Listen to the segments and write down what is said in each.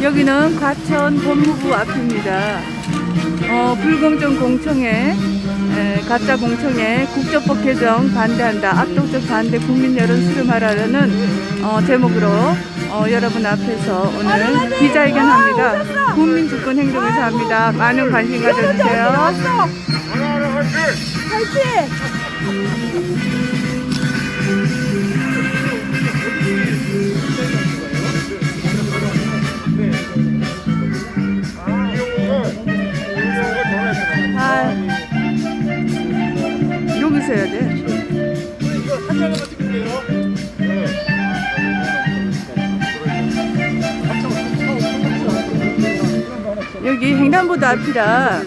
여기는 과천 법무부 앞입니다. 불공정 공청회, 가짜 공청회 국조법 개정 반대한다. 압도적 반대 국민 여론 수렴하라는 제목으로 여러분 앞에서 오늘 기자회견합니다. 국민주권 행동에서 합니다. 많은 관심 가져주세요. 파이팅! 아, 여기서 해야 돼. 여기 횡단보도 앞이라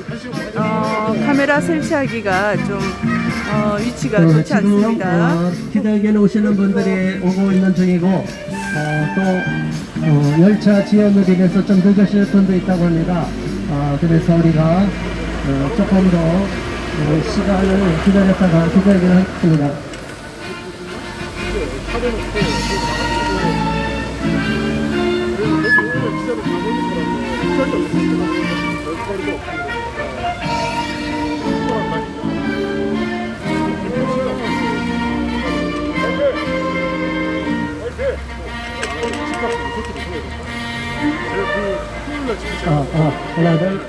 카메라 설치하기가 좀 위치가 좋지 않습니다. 기자회견에 오시는 분들이 오고 있는 중이고 또 열차 지연으로 인해서 좀 늦으실 분도 있다고 합니다. 그래서 우리가 조금 더 시간을 기다렸다가 기자회견을 하겠습니다.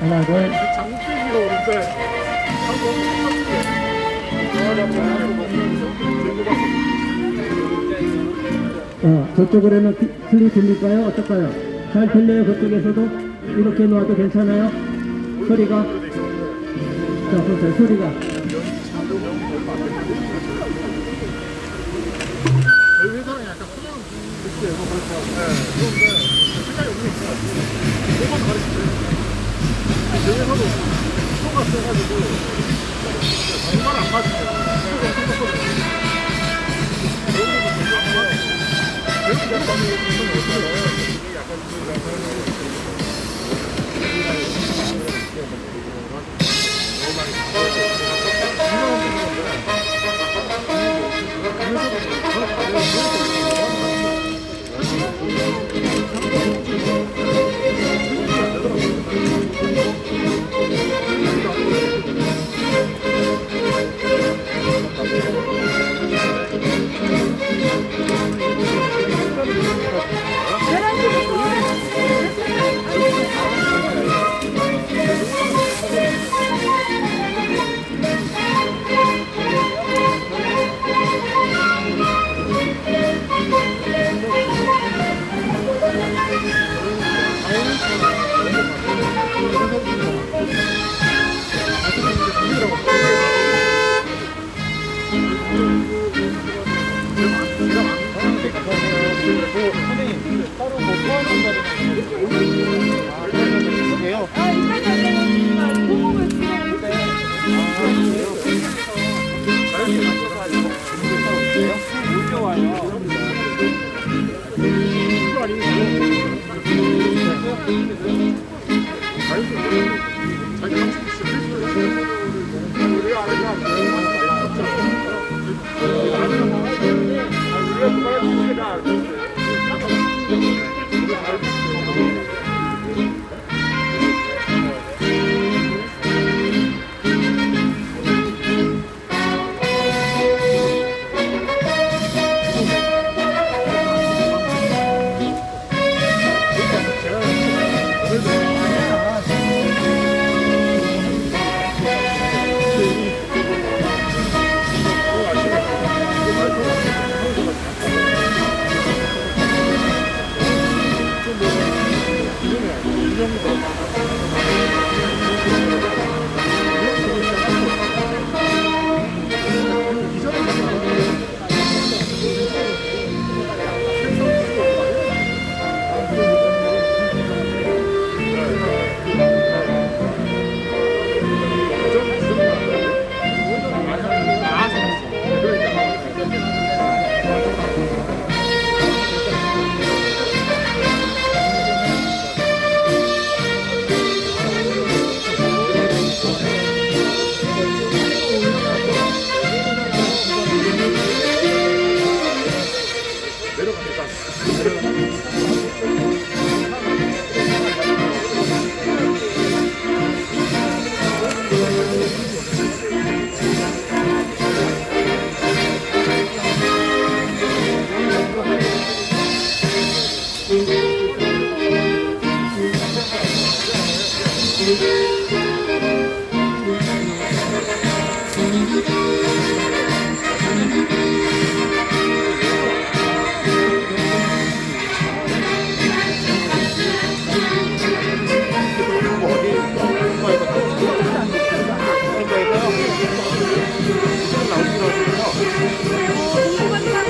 하나 둘 장기기로 오는데 저쪽으로는 소리 들릴까요? 어떨까요? 잘 들려요? 그쪽에서도? 이렇게 놓아도 괜찮아요? 소리가? 자, 보세요. 소리가. 저희 회사는 약간 그냥 느끼해요. 그런데 색깔이 없는 게 있어요. 뭐만 가르치죠. 저희 회사도 표가 세가지고 정말 안 맞으세요.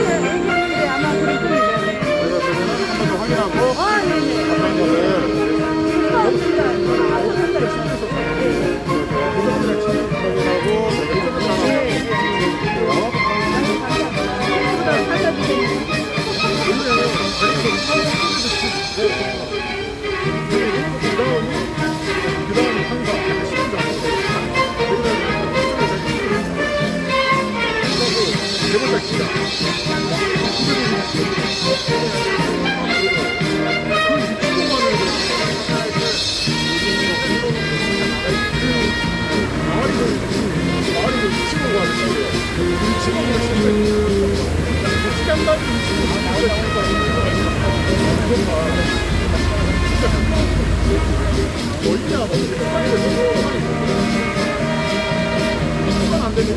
공부하는데 아마 그럴 겁니다. 네. 아, 네네.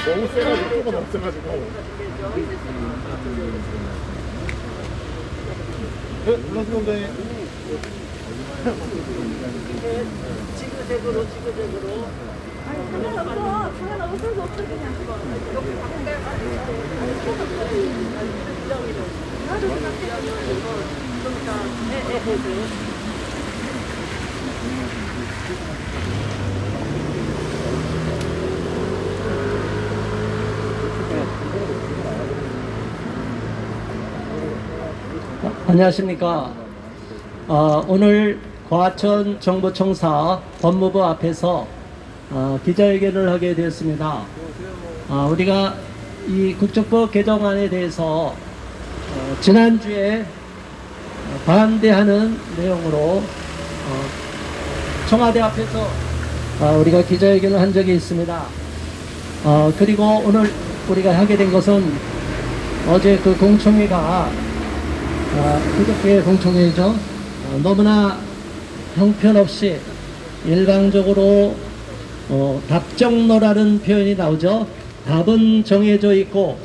너무 세가지고 조금 없어가지고. 네, 안녕하세요. 지그재그로 지그재그로. 상관없어. 상관없을 수 없어 그냥. 여기 바꾼데. 나도 좀 이따 해. 안녕하십니까. 오늘 과천 정부청사 법무부 앞에서 기자회견을 하게 되었습니다. 우리가 이 국적법 개정안에 대해서 지난주에 반대하는 내용으로 청와대 앞에서 우리가 기자회견을 한 적이 있습니다. 그리고 오늘 우리가 하게 된 것은 어제 그 공청회가 그저께 공청회죠. 너무나 형편없이 일방적으로 답정너라는 표현이 나오죠. 답은 정해져 있고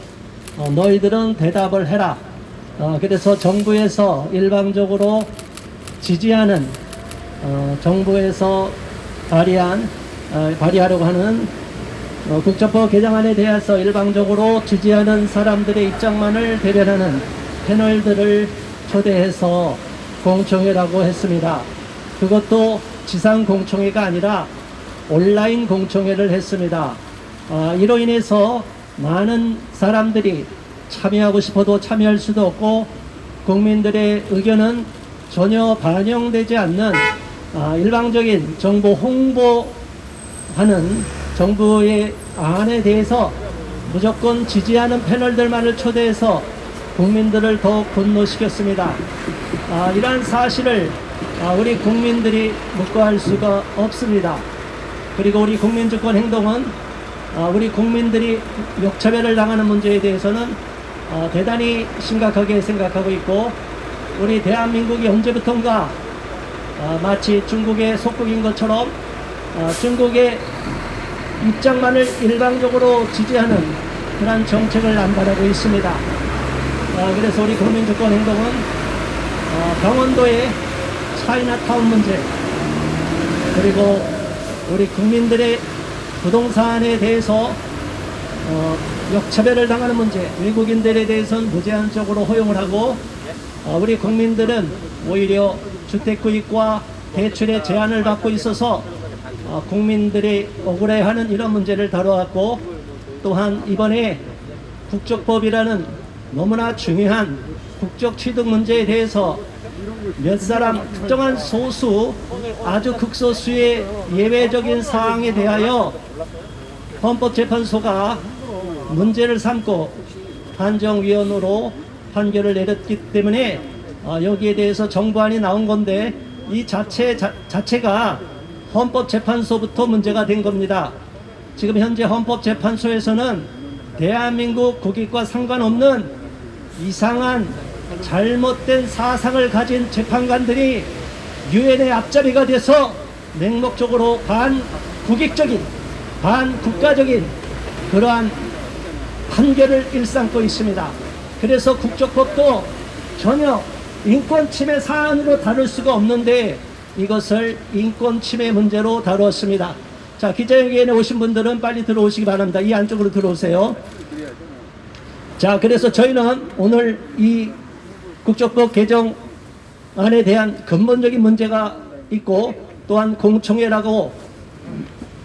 너희들은 대답을 해라. 그래서 정부에서 일방적으로 지지하는 정부에서 발의하려고 하는 국적법 개정안에 대해서 일방적으로 지지하는 사람들의 입장만을 대변하는 패널들을 초대해서 공청회라고 했습니다. 그것도 지상 공청회가 아니라 온라인 공청회를 했습니다. 이로 인해서 많은 사람들이 참여하고 싶어도 참여할 수도 없고 국민들의 의견은 전혀 반영되지 않는 일방적인 정보 홍보하는 정부의 안에 대해서 무조건 지지하는 패널들만을 초대해서 국민들을 더욱 분노시켰습니다. 이러한 사실을 우리 국민들이 묵과할 수가 없습니다. 그리고 우리 국민주권 행동은 우리 국민들이 역차별을 당하는 문제에 대해서는 대단히 심각하게 생각하고 있고 우리 대한민국이 언제부턴가 마치 중국의 속국인 것처럼 중국의 입장만을 일방적으로 지지하는 그런 정책을 남발하고 있습니다. 그래서 우리 국민주권 행동은 강원도의 차이나타운 문제 그리고 우리 국민들의 부동산에 대해서 역차별을 당하는 문제, 외국인들에 대해서는 무제한적으로 허용을 하고 우리 국민들은 오히려 주택구입과 대출의 제한을 받고 있어서 국민들이 억울해하는 이런 문제를 다뤄왔고 또한 이번에 국적법이라는 너무나 중요한 국적 취득 문제에 대해서 몇 사람 특정한 소수 아주 극소수의 예외적인 사항에 대하여 헌법재판소가 문제를 삼고 판정위원으로 판결을 내렸기 때문에 여기에 대해서 정부안이 나온 건데 이 자체가 헌법재판소부터 문제가 된 겁니다. 지금 현재 헌법재판소에서는 대한민국 국익과 상관없는 이상한 잘못된 사상을 가진 재판관들이 유엔의 앞잡이가 돼서 맹목적으로 반국익적인 반국가적인 그러한 판결을 일삼고 있습니다. 그래서 국적법도 전혀 인권침해 사안으로 다룰 수가 없는데 이것을 인권침해 문제로 다루었습니다. 자, 기자회견에 오신 분들은 빨리 들어오시기 바랍니다. 이 안쪽으로 들어오세요. 자, 그래서 저희는 오늘 이 국적법 개정안에 대한 근본적인 문제가 있고 또한 공청회라고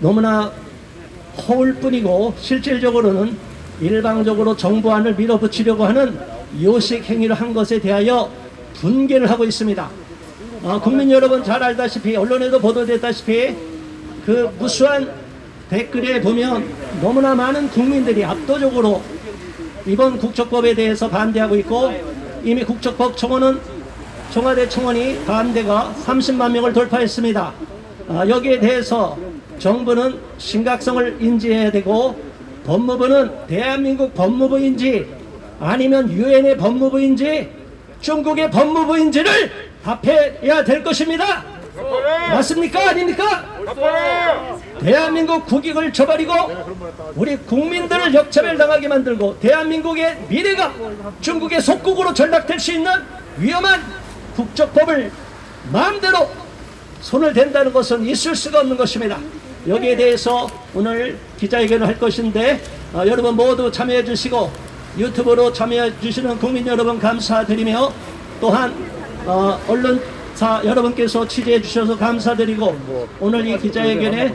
너무나 허울 뿐이고 실질적으로는 일방적으로 정부안을 밀어붙이려고 하는 요식 행위를 한 것에 대하여 분개를 하고 있습니다. 국민 여러분 잘 알다시피 언론에도 보도됐다시피 그 무수한 댓글에 보면 너무나 많은 국민들이 압도적으로 이번 국적법에 대해서 반대하고 있고 이미 국적법 청원은 청와대 청원이 반대가 30만 명을 돌파했습니다. 여기에 대해서 정부는 심각성을 인지해야 되고 법무부는 대한민국 법무부인지 아니면 유엔의 법무부인지 중국의 법무부인지를 답해야 될 것입니다. 맞습니까? 아닙니까? 대한민국 국익을 저버리고 우리 국민들을 역차별당하게 만들고 대한민국의 미래가 중국의 속국으로 전락될 수 있는 위험한 국적법을 마음대로 손을 댄다는 것은 있을 수가 없는 것입니다. 여기에 대해서 오늘 기자회견을 할 것인데 여러분 모두 참여해 주시고 유튜브로 참여해 주시는 국민 여러분 감사드리며 또한 언론사 여러분께서 취재해 주셔서 감사드리고 오늘 이 기자회견에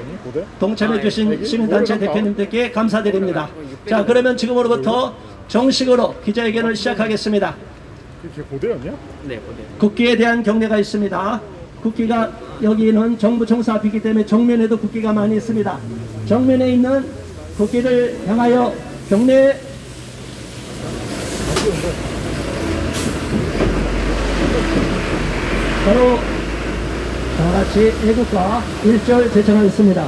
동참해 주신 시민단체 대표님들께 감사드립니다. 자, 그러면 지금으로부터 정식으로 기자회견을 시작하겠습니다. 이게 고대였냐? 네, 고대. 국기에 대한 경례가 있습니다. 국기가 여기는 정부 청사 앞이기 때문에 정면에도 국기가 많이 있습니다. 정면에 있는 국기를 향하여 경례 바로 다 같이 애국가 1절 제청하겠습니다.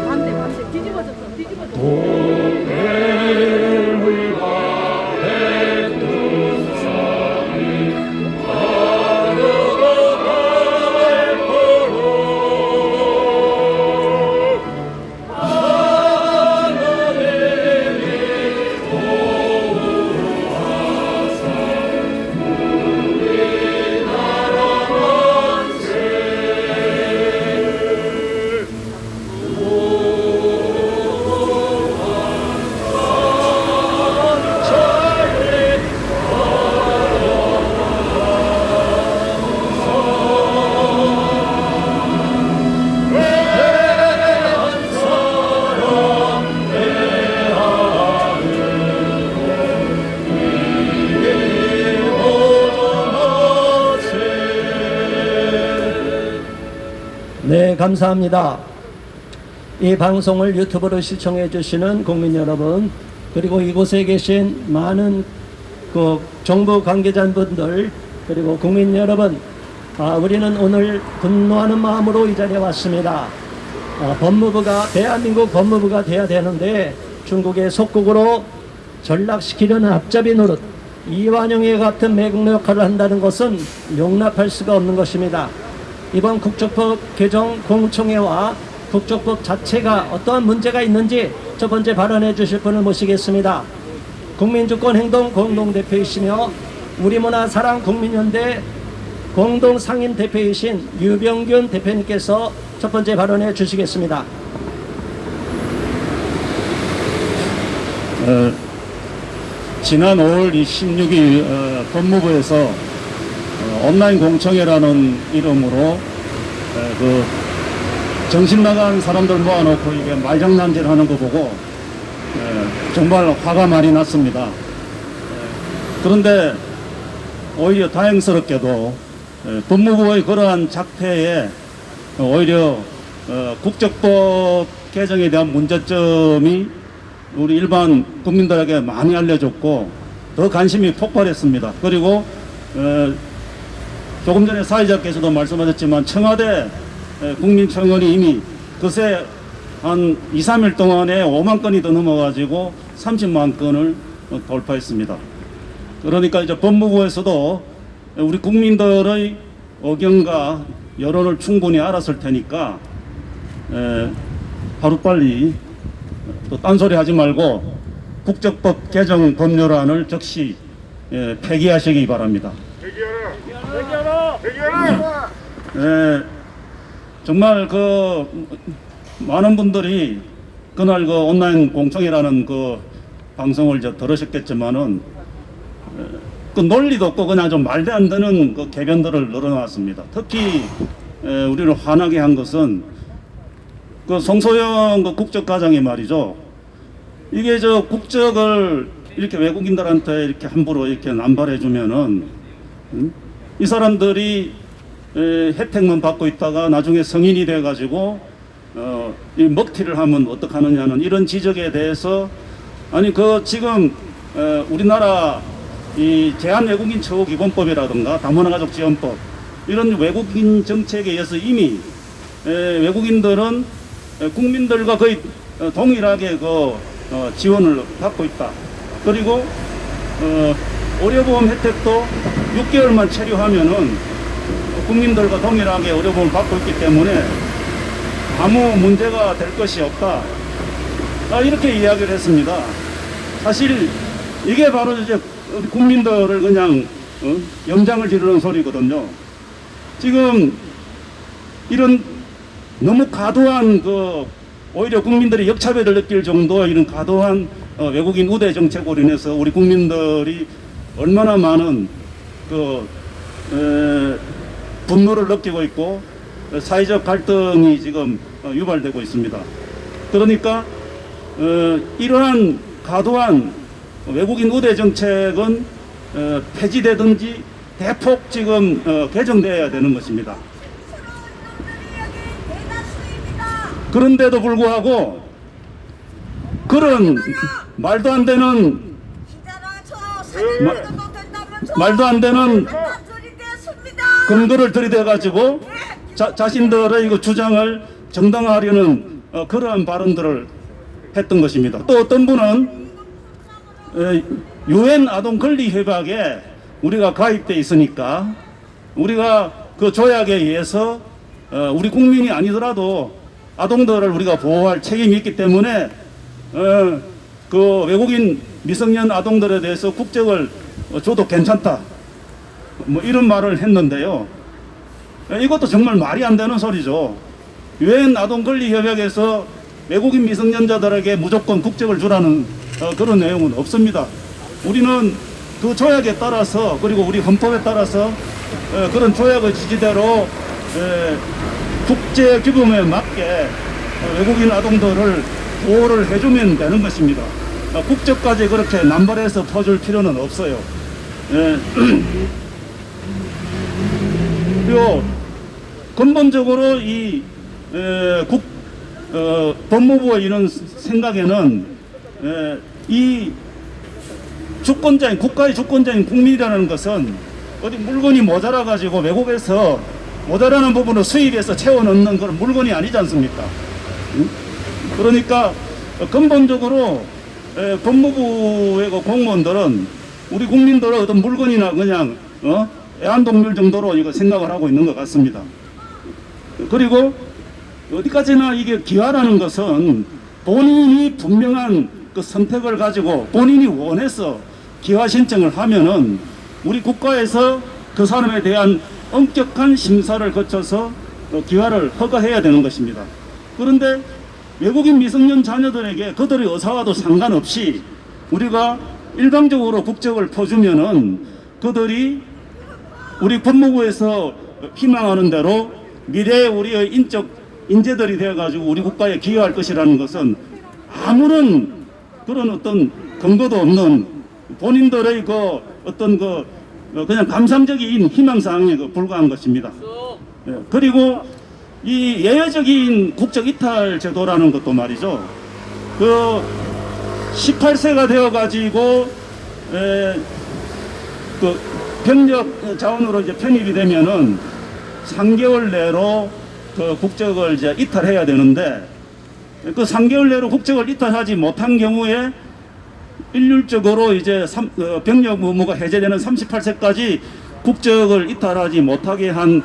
반대 뒤집어졌어 뒤집어졌어. 네, 감사합니다. 이 방송을 유튜브로 시청해 주시는 국민 여러분, 그리고 이곳에 계신 많은 그 정부 관계자분들, 그리고 국민 여러분, 우리는 오늘 분노하는 마음으로 이 자리에 왔습니다. 법무부가 대한민국 법무부가 돼야 되는데 중국의 속국으로 전락시키려는 앞잡이 노릇, 이완용의 같은 매국 역할을 한다는 것은 용납할 수가 없는 것입니다. 이번 국적법 개정 공청회와 국적법 자체가 어떠한 문제가 있는지 첫 번째 발언해 주실 분을 모시겠습니다. 국민주권행동 공동대표이시며 우리문화 사랑 국민연대 공동상임대표이신 유병균 대표님께서 첫 번째 발언해 주시겠습니다. 지난 5월 16일 법무부에서 온라인 공청회라는 이름으로 그 정신 나간 사람들 모아놓고 이게 말장난질 하는 거 보고 정말 화가 많이 났습니다. 그런데 오히려 다행스럽게도 법무부의 그러한 작태에 오히려 국적법 개정에 대한 문제점이 우리 일반 국민들에게 많이 알려졌고 더 관심이 폭발했습니다. 그리고 조금 전에 사회자께서도 말씀하셨지만 청와대 국민청원이 이미 그새 한 2, 3일 동안에 5만 건이 더 넘어가지고 30만 건을 돌파했습니다. 그러니까 이제 법무부에서도 우리 국민들의 의견과 여론을 충분히 알았을 테니까 하루빨리 또 딴소리 하지 말고 국적법 개정 법률안을 즉시 폐기하시기 바랍니다. 정말 그 많은 분들이 그날 그 온라인 공청회라는 그 방송을 들으셨겠지만은 그 논리도 없고 그냥 좀 말도 안 되는 그 개변들을 늘어놨습니다. 특히 우리를 화나게 한 것은 그 송소영 그 국적과장이 말이죠. 이게 저 국적을 이렇게 외국인들한테 이렇게 함부로 이렇게 남발해 주면은 이 사람들이 혜택만 받고 있다가 나중에 성인이 돼 가지고 이 먹튀를 하면 어떡하느냐는 이런 지적에 대해서 아니 그 지금 우리나라 이 제한 외국인 처우 기본법이라든가 다문화 가족 지원법 이런 외국인 정책에 의해서 이미 외국인들은 국민들과 거의 동일하게 그 지원을 받고 있다. 그리고 의료보험 혜택도 6개월만 체류하면은 국민들과 동일하게 의료보험을 받고 있기 때문에 아무 문제가 될 것이 없다. 이렇게 이야기를 했습니다. 사실 이게 바로 이제 우리 국민들을 그냥 염장을 지르는 소리거든요. 지금 이런 너무 과도한 그 오히려 국민들이 역차별을 느낄 정도의 이런 과도한 외국인 우대 정책으로 인해서 우리 국민들이 얼마나 많은 그 분노를 느끼고 있고 사회적 갈등이 지금 유발되고 있습니다. 그러니까 이러한 과도한 외국인 우대 정책은 폐지되든지 대폭 지금 개정되어야 되는 것입니다. 그런데도 불구하고 그런 말도 안 되는 말도 안 되는 근거를 들이대 가지고 자신들의 그 주장을 정당화하려는 그러한 발언들을 했던 것입니다. 또 어떤 분은 유엔 아동 권리 협약에 우리가 가입돼 있으니까 우리가 그 조약에 의해서 우리 국민이 아니더라도 아동들을 우리가 보호할 책임이 있기 때문에 그 외국인 미성년 아동들에 대해서 국적을 줘도 괜찮다, 뭐 이런 말을 했는데요. 이것도 정말 말이 안 되는 소리죠. 유엔 아동 권리 협약에서 외국인 미성년자들에게 무조건 국적을 주라는 그런 내용은 없습니다. 우리는 그 조약에 따라서, 그리고 우리 헌법에 따라서 그런 조약의 지지대로 국제 규범에 맞게 외국인 아동들을 보호를 해주면 되는 것입니다. 국적까지 그렇게 남발해서 퍼줄 필요는 없어요. 그리고 근본적으로 이 법무부의 이런 생각에는 이 주권자인, 국가의 주권자인 국민이라는 것은 어디 물건이 모자라 가지고 외국에서 모자라는 부분을 수입해서 채워 넣는 그런 물건이 아니지 않습니까? 그러니까 근본적으로 법무부의 그 공무원들은 우리 국민들의 어떤 물건이나 그냥 애완동물 정도로 이거 생각을 하고 있는 것 같습니다. 그리고 어디까지나 이게 기화라는 것은 본인이 분명한 그 선택을 가지고 본인이 원해서 기화 신청을 하면은 우리 국가에서 그 사람에 대한 엄격한 심사를 거쳐서 기화를 허가해야 되는 것입니다. 그런데 외국인 미성년 자녀들에게 그들의 의사와도 상관없이 우리가 일방적으로 국적을 퍼주면은 그들이 우리 법무부에서 희망하는 대로 미래에 우리의 인적 인재들이 되어가지고 우리 국가에 기여할 것이라는 것은 아무런 그런 어떤 근거도 없는 본인들의 그 어떤 그냥 감상적인 희망사항에 불과한 것입니다. 그리고 이 예외적인 국적 이탈 제도라는 것도 말이죠. 그 18세가 되어가지고 그 병력 자원으로 이제 편입이 되면은 3개월 내로 그 국적을 이제 이탈해야 되는데 그 3개월 내로 국적을 이탈하지 못한 경우에 일률적으로 이제 병력 의무가 해제되는 38세까지 국적을 이탈하지 못하게 한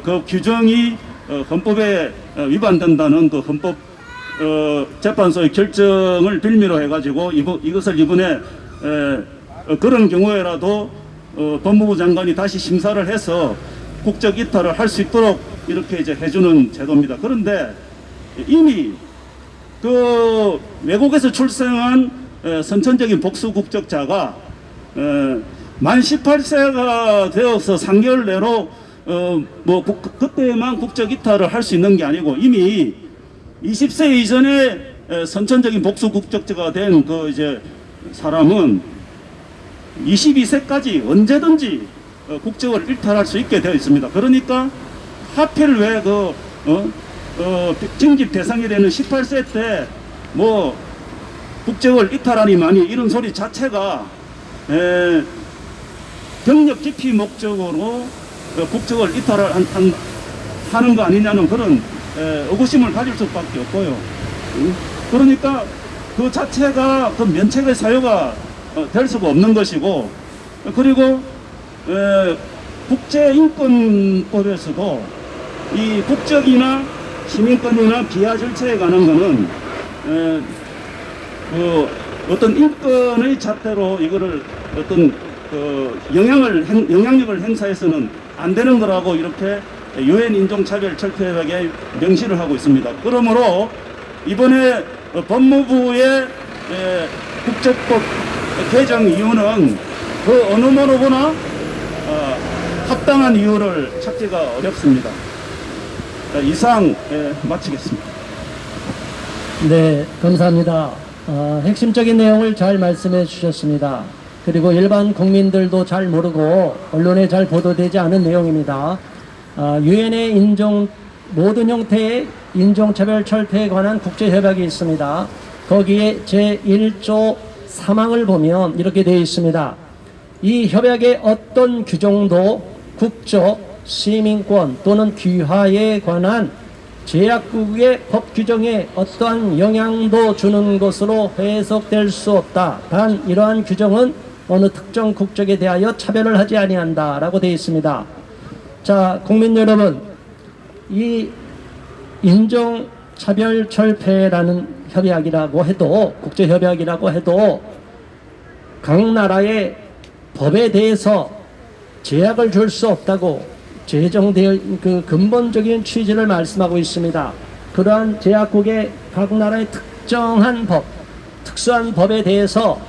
그 규정이 헌법에 위반된다는 그 헌법 재판소의 결정을 빌미로 해가지고 이것을 이번에 그런 경우에라도 법무부 장관이 다시 심사를 해서 국적 이탈을 할 수 있도록 이렇게 이제 해주는 제도입니다. 그런데 이미 그 외국에서 출생한 선천적인 복수 국적자가 만 18세가 되어서 3개월 내로 그때만 국적 이탈을 할 수 있는 게 아니고 이미 20세 이전에 선천적인 복수 국적자가 된 그 이제 사람은 22세까지 언제든지 국적을 일탈할 수 있게 되어 있습니다. 그러니까 하필 왜 징집 대상이 되는 18세 때 뭐 국적을 이탈하니만이 이런 소리 자체가 병력 기피 목적으로 국적을 이탈을 하는 거 아니냐는 그런 의구심을 가질 수밖에 없고요. 그러니까 그 자체가 그 면책의 사유가 될 수가 없는 것이고, 그리고 국제인권법에서도 이 국적이나 시민권이나 비하 절차에 관한 거는 어떤 인권의 잣대로 이거를 어떤 영향력을 행사해서는 안 되는 거라고 이렇게 유엔 인종차별 철폐협약에 명시를 하고 있습니다. 그러므로 이번에 법무부의 국적법 개정 이유는 그 어느 모로보나 합당한 이유를 찾기가 어렵습니다. 이상 마치겠습니다. 네, 감사합니다. 핵심적인 내용을 잘 말씀해 주셨습니다. 그리고 일반 국민들도 잘 모르고 언론에 잘 보도되지 않은 내용입니다. 유엔의 모든 형태의 인종차별 철폐에 관한 국제협약이 있습니다. 거기에 제1조 3항을 보면 이렇게 되어 있습니다. 이 협약의 어떤 규정도 국적, 시민권 또는 귀화에 관한 제약국의 법 규정에 어떠한 영향도 주는 것으로 해석될 수 없다. 단 이러한 규정은 어느 특정 국적에 대하여 차별을 하지 아니한다 라고 되어 있습니다. 자, 국민 여러분, 이 인종차별철폐라는 협약이라고 해도, 국제협약이라고 해도 각 나라의 법에 대해서 제약을 줄 수 없다고 제정되어 그 근본적인 취지를 말씀하고 있습니다. 그러한 제약국의 각 나라의 특정한 법, 특수한 법에 대해서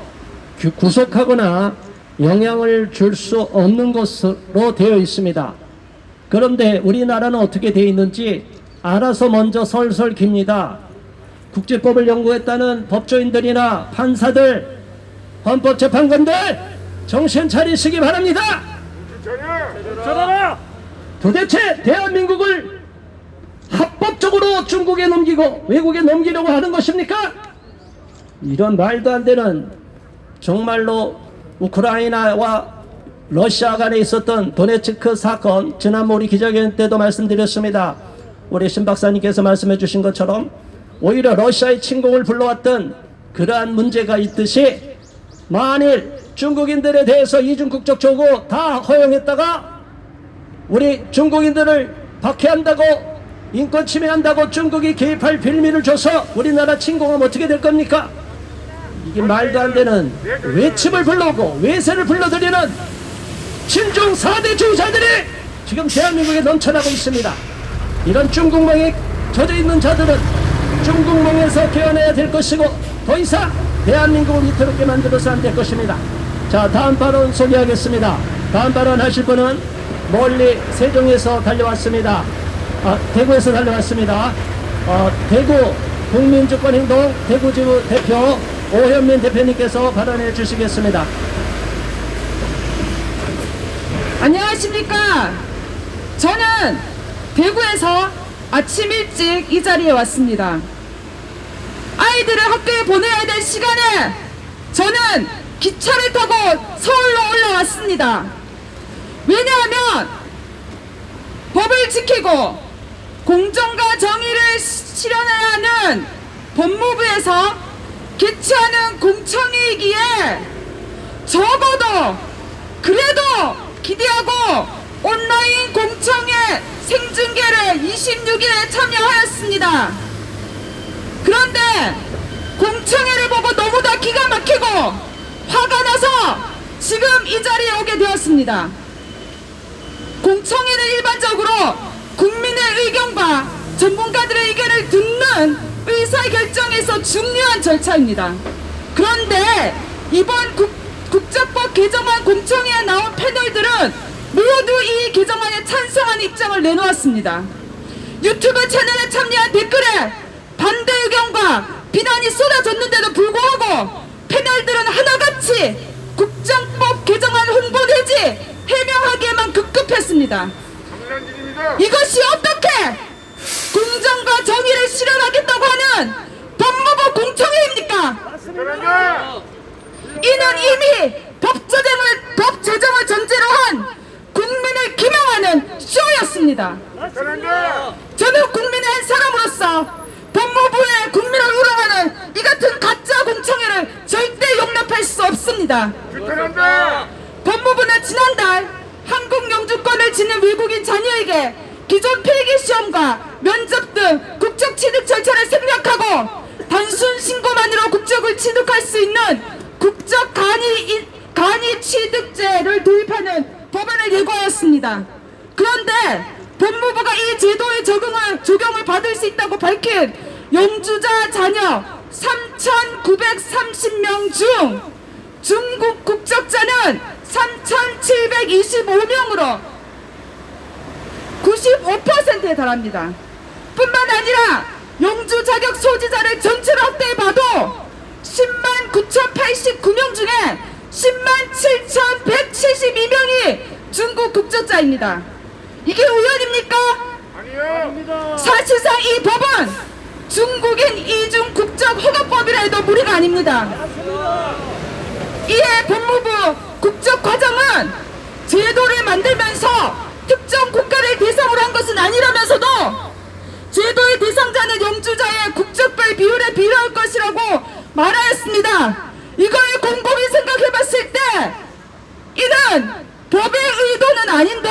구속하거나 영향을 줄 수 없는 것으로 되어 있습니다. 그런데 우리나라는 어떻게 되어 있는지 알아서 먼저 설설 깁니다. 국제법을 연구했다는 법조인들이나 판사들, 헌법재판관들 정신 차리시기 바랍니다. 도대체 대한민국을 합법적으로 중국에 넘기고 외국에 넘기려고 하는 것입니까? 이런 말도 안 되는, 정말로 우크라이나와 러시아 간에 있었던 도네츠크 사건, 지난번 우리 기자회견 때도 말씀드렸습니다. 우리 신 박사님께서 말씀해 주신 것처럼 오히려 러시아의 침공을 불러왔던 그러한 문제가 있듯이, 만일 중국인들에 대해서 이중 국적 조고 다 허용했다가 우리 중국인들을 박해한다고, 인권 침해한다고 중국이 개입할 빌미를 줘서 우리나라 침공하면 어떻게 될 겁니까? 이게 말도 안 되는 외침을 불러오고 외세를 불러들이는 친중 4대 주의자들이 지금 대한민국에 넘쳐나고 있습니다. 이런 중국몽에 젖어 있는 자들은 중국몽에서 깨어나야 될 것이고, 더 이상 대한민국을 위태롭게 만들어서 안 될 것입니다. 자, 다음 발언 소개하겠습니다. 다음 발언 하실 분은 멀리 세종에서 달려왔습니다. 대구에서 달려왔습니다. 대구 국민주권행동 대구지부 대표 오현민 대표님께서 발언해 주시겠습니다. 안녕하십니까. 저는 대구에서 아침 일찍 이 자리에 왔습니다. 아이들을 학교에 보내야 될 시간에 저는 기차를 타고 서울로 올라왔습니다. 왜냐하면 법을 지키고 공정과 정의를 실현해야 하는 법무부에서 개최하는 공청회이기에 적어도 그래도 기대하고 온라인 공청회 생중계를 26일에 참여하였습니다. 그런데 공청회를 보고 너무나 기가 막히고 화가 나서 지금 이 자리에 오게 되었습니다. 공청회는 일반적으로 국민의 의견과 전문가들의 의견을 듣는 의사결정에서 중요한 절차입니다. 그런데 이번 국적법 개정안 공청회에 나온 패널들은 모두 이 개정안에 찬성하는 입장을 내놓았습니다. 유튜브 채널에 참여한 댓글에 반대 의견과 비난이 쏟아졌는데도 불구하고 패널들은 하나같이 국정법 개정안 홍보되지 해명하기에만 급급했습니다. 이것이 어떻게 공정과 정의를 실현하겠다고 하는 법무부 공청회입니까? 이는 이미 법 제정을 전제로 한 국민을 기망하는 쇼였습니다. 저는 국민의 한 사람으로서 법무부의 국민을 우롱하는 이 같은 가짜 공청회를 절대 용납할 수 없습니다. 법무부는 지난달 한국 영주권을 지닌 외국인 자녀에게 기존 필기시험과 면접 등 국적 취득 절차를 생략하고 단순 신고만으로 국적을 취득할 수 있는 국적 간이 취득제를 도입하는 법안을 예고하였습니다. 그런데 법무부가 이 제도의 적용을 받을 수 있다고 밝힌 영주자 자녀 3,930명 중 중국 국적자는 3,725명으로 95%에 달합니다. 뿐만 아니라 영주 자격 소지자를 전체로 확대해봐도 109,089명 중에 107,172명이 중국 국적자입니다. 이게 우연입니까? 아니요. 사실상 이 법은 중국인 이중 국적 허가법이라 해도 무리가 아닙니다. 이에 법무부 국적과정은 제도를 만들면서 특정 국가를 대상으로 한 것은 아니라면서도 제도의 대상자는 영주자의 국적별 비율에 비례할 것이라고 말하였습니다. 이걸 곰곰이 생각해봤을 때 이는 법의 의도는 아닌데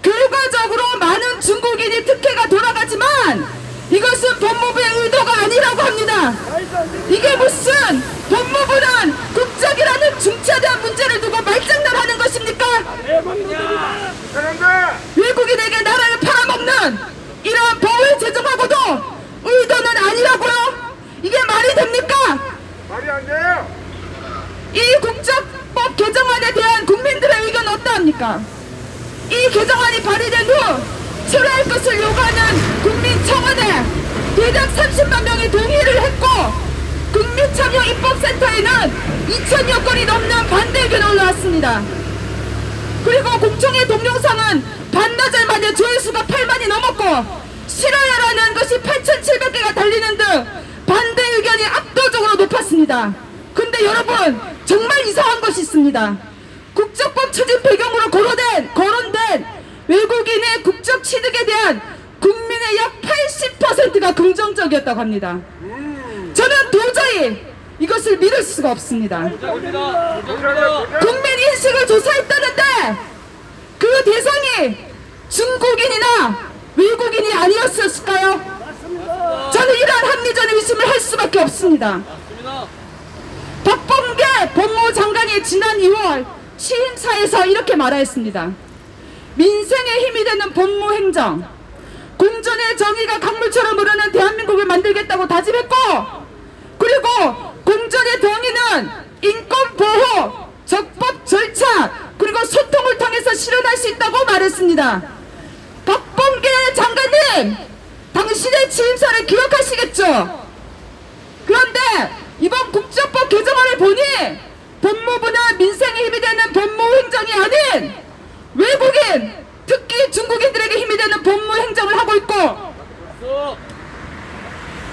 결과적으로 많은 중국인이 특혜가 돌아가지만 이것은 법무부의 의도가 아니라고 합니다. 이게 무슨 법무부는 국적이라는 중차대한 문제를 두고 말장난하는 것입니까? 외국인에게 나라를 팔아먹는 이러한 법을 제정하고도 의도는 아니라고요? 이게 말이 됩니까? 말이 안 돼요. 이 국적법 개정안에 대한 국민들의 의견은 어떠합니까? 이 개정안이 발의된 후 철회할 것을 요구하는 국민청원에 대략 30만 명이 동의를 했고 국민참여입법센터에는 2,000여 건이 넘는 반대 의견이 올라왔습니다. 그리고 공청회 동영상은 반나절 만에 조회수가 8만이 넘었고 싫어요라는 것이 8,700개가 달리는 등 반대 의견이 압도적으로 높았습니다. 근데 여러분 정말 이상한 것이 있습니다. 국적법 추진 배경으로 거론된 외국인의 국적 취득에 대한 국민의 약 80%가 긍정적이었다고 합니다. 저는 도저히 이것을 믿을 수가 없습니다. 국민 인식을 조사했다는데 그 대상이 중국인이나 외국인이 아니었을까요? 저는 이러한 합리적인 의심을 할 수밖에 없습니다. 박범계 법무부 장관이 지난 2월 취임사에서 이렇게 말하였습니다. 민생에 힘이 되는 법무행정, 공존의 정의가 강물처럼 흐르는 대한민국을 만들겠다고 다짐했고, 그리고 공존의 정의는 인권보호, 적법 절차, 그리고 소통을 통해서 실현할 수 있다고 말했습니다. 박범계 장관님, 당신의 취임사를 기억하시겠죠? 그런데 이번 국적법 개정안을 보니 법무부는 민생에 힘이 되는 법무행정이 아닌 외국인, 특히 중국인들에게 힘이 되는 법무행정을 하고 있고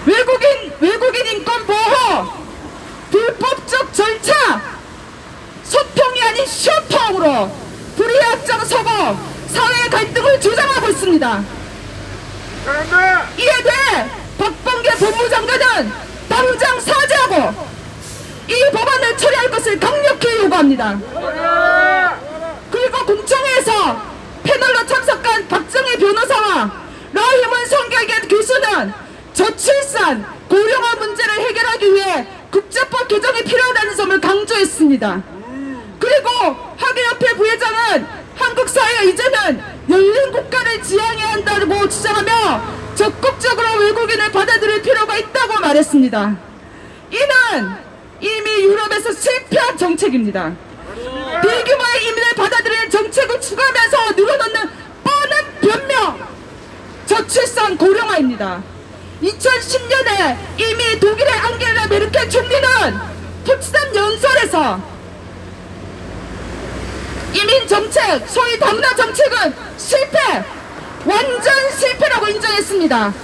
외국인 인권 보호, 불법적 절차, 소통이 아닌 쇼통으로 불의에 앞장서고 사회 갈등을 조장하고 있습니다. 이에 대해 박범계 법무장관은 당장 사죄하고 이 법안을 처리할 것을 강력히 요구합니다. 그리고 공청회에서 패널로 참석한 박정희 변호사와 라희문 성결계 교수는 저출산, 고령화 문제를 해결하기 위해 국제법 개정이 필요하다는 점을 강조했습니다. 그리고 학예협회 부회장은 한국 사회가 이제는 열린 국가를 지향해야 한다고 주장하며 적극적으로 외국인을 받아들일 필요가 있다고 말했습니다. 이는 이미 유럽에서 실패한 정책입니다. 대규모의 이민을 받아들이는 정책을 추구하면서 늘어놓는 뻔한 변명, 저출산 고령화입니다. 2010년에 이미 독일의 앙겔라 메르켈 총리는 포츠담 연설에서 이민 정책, 소위 다문화 정책은 실패, 완전 실패라고 인정했습니다.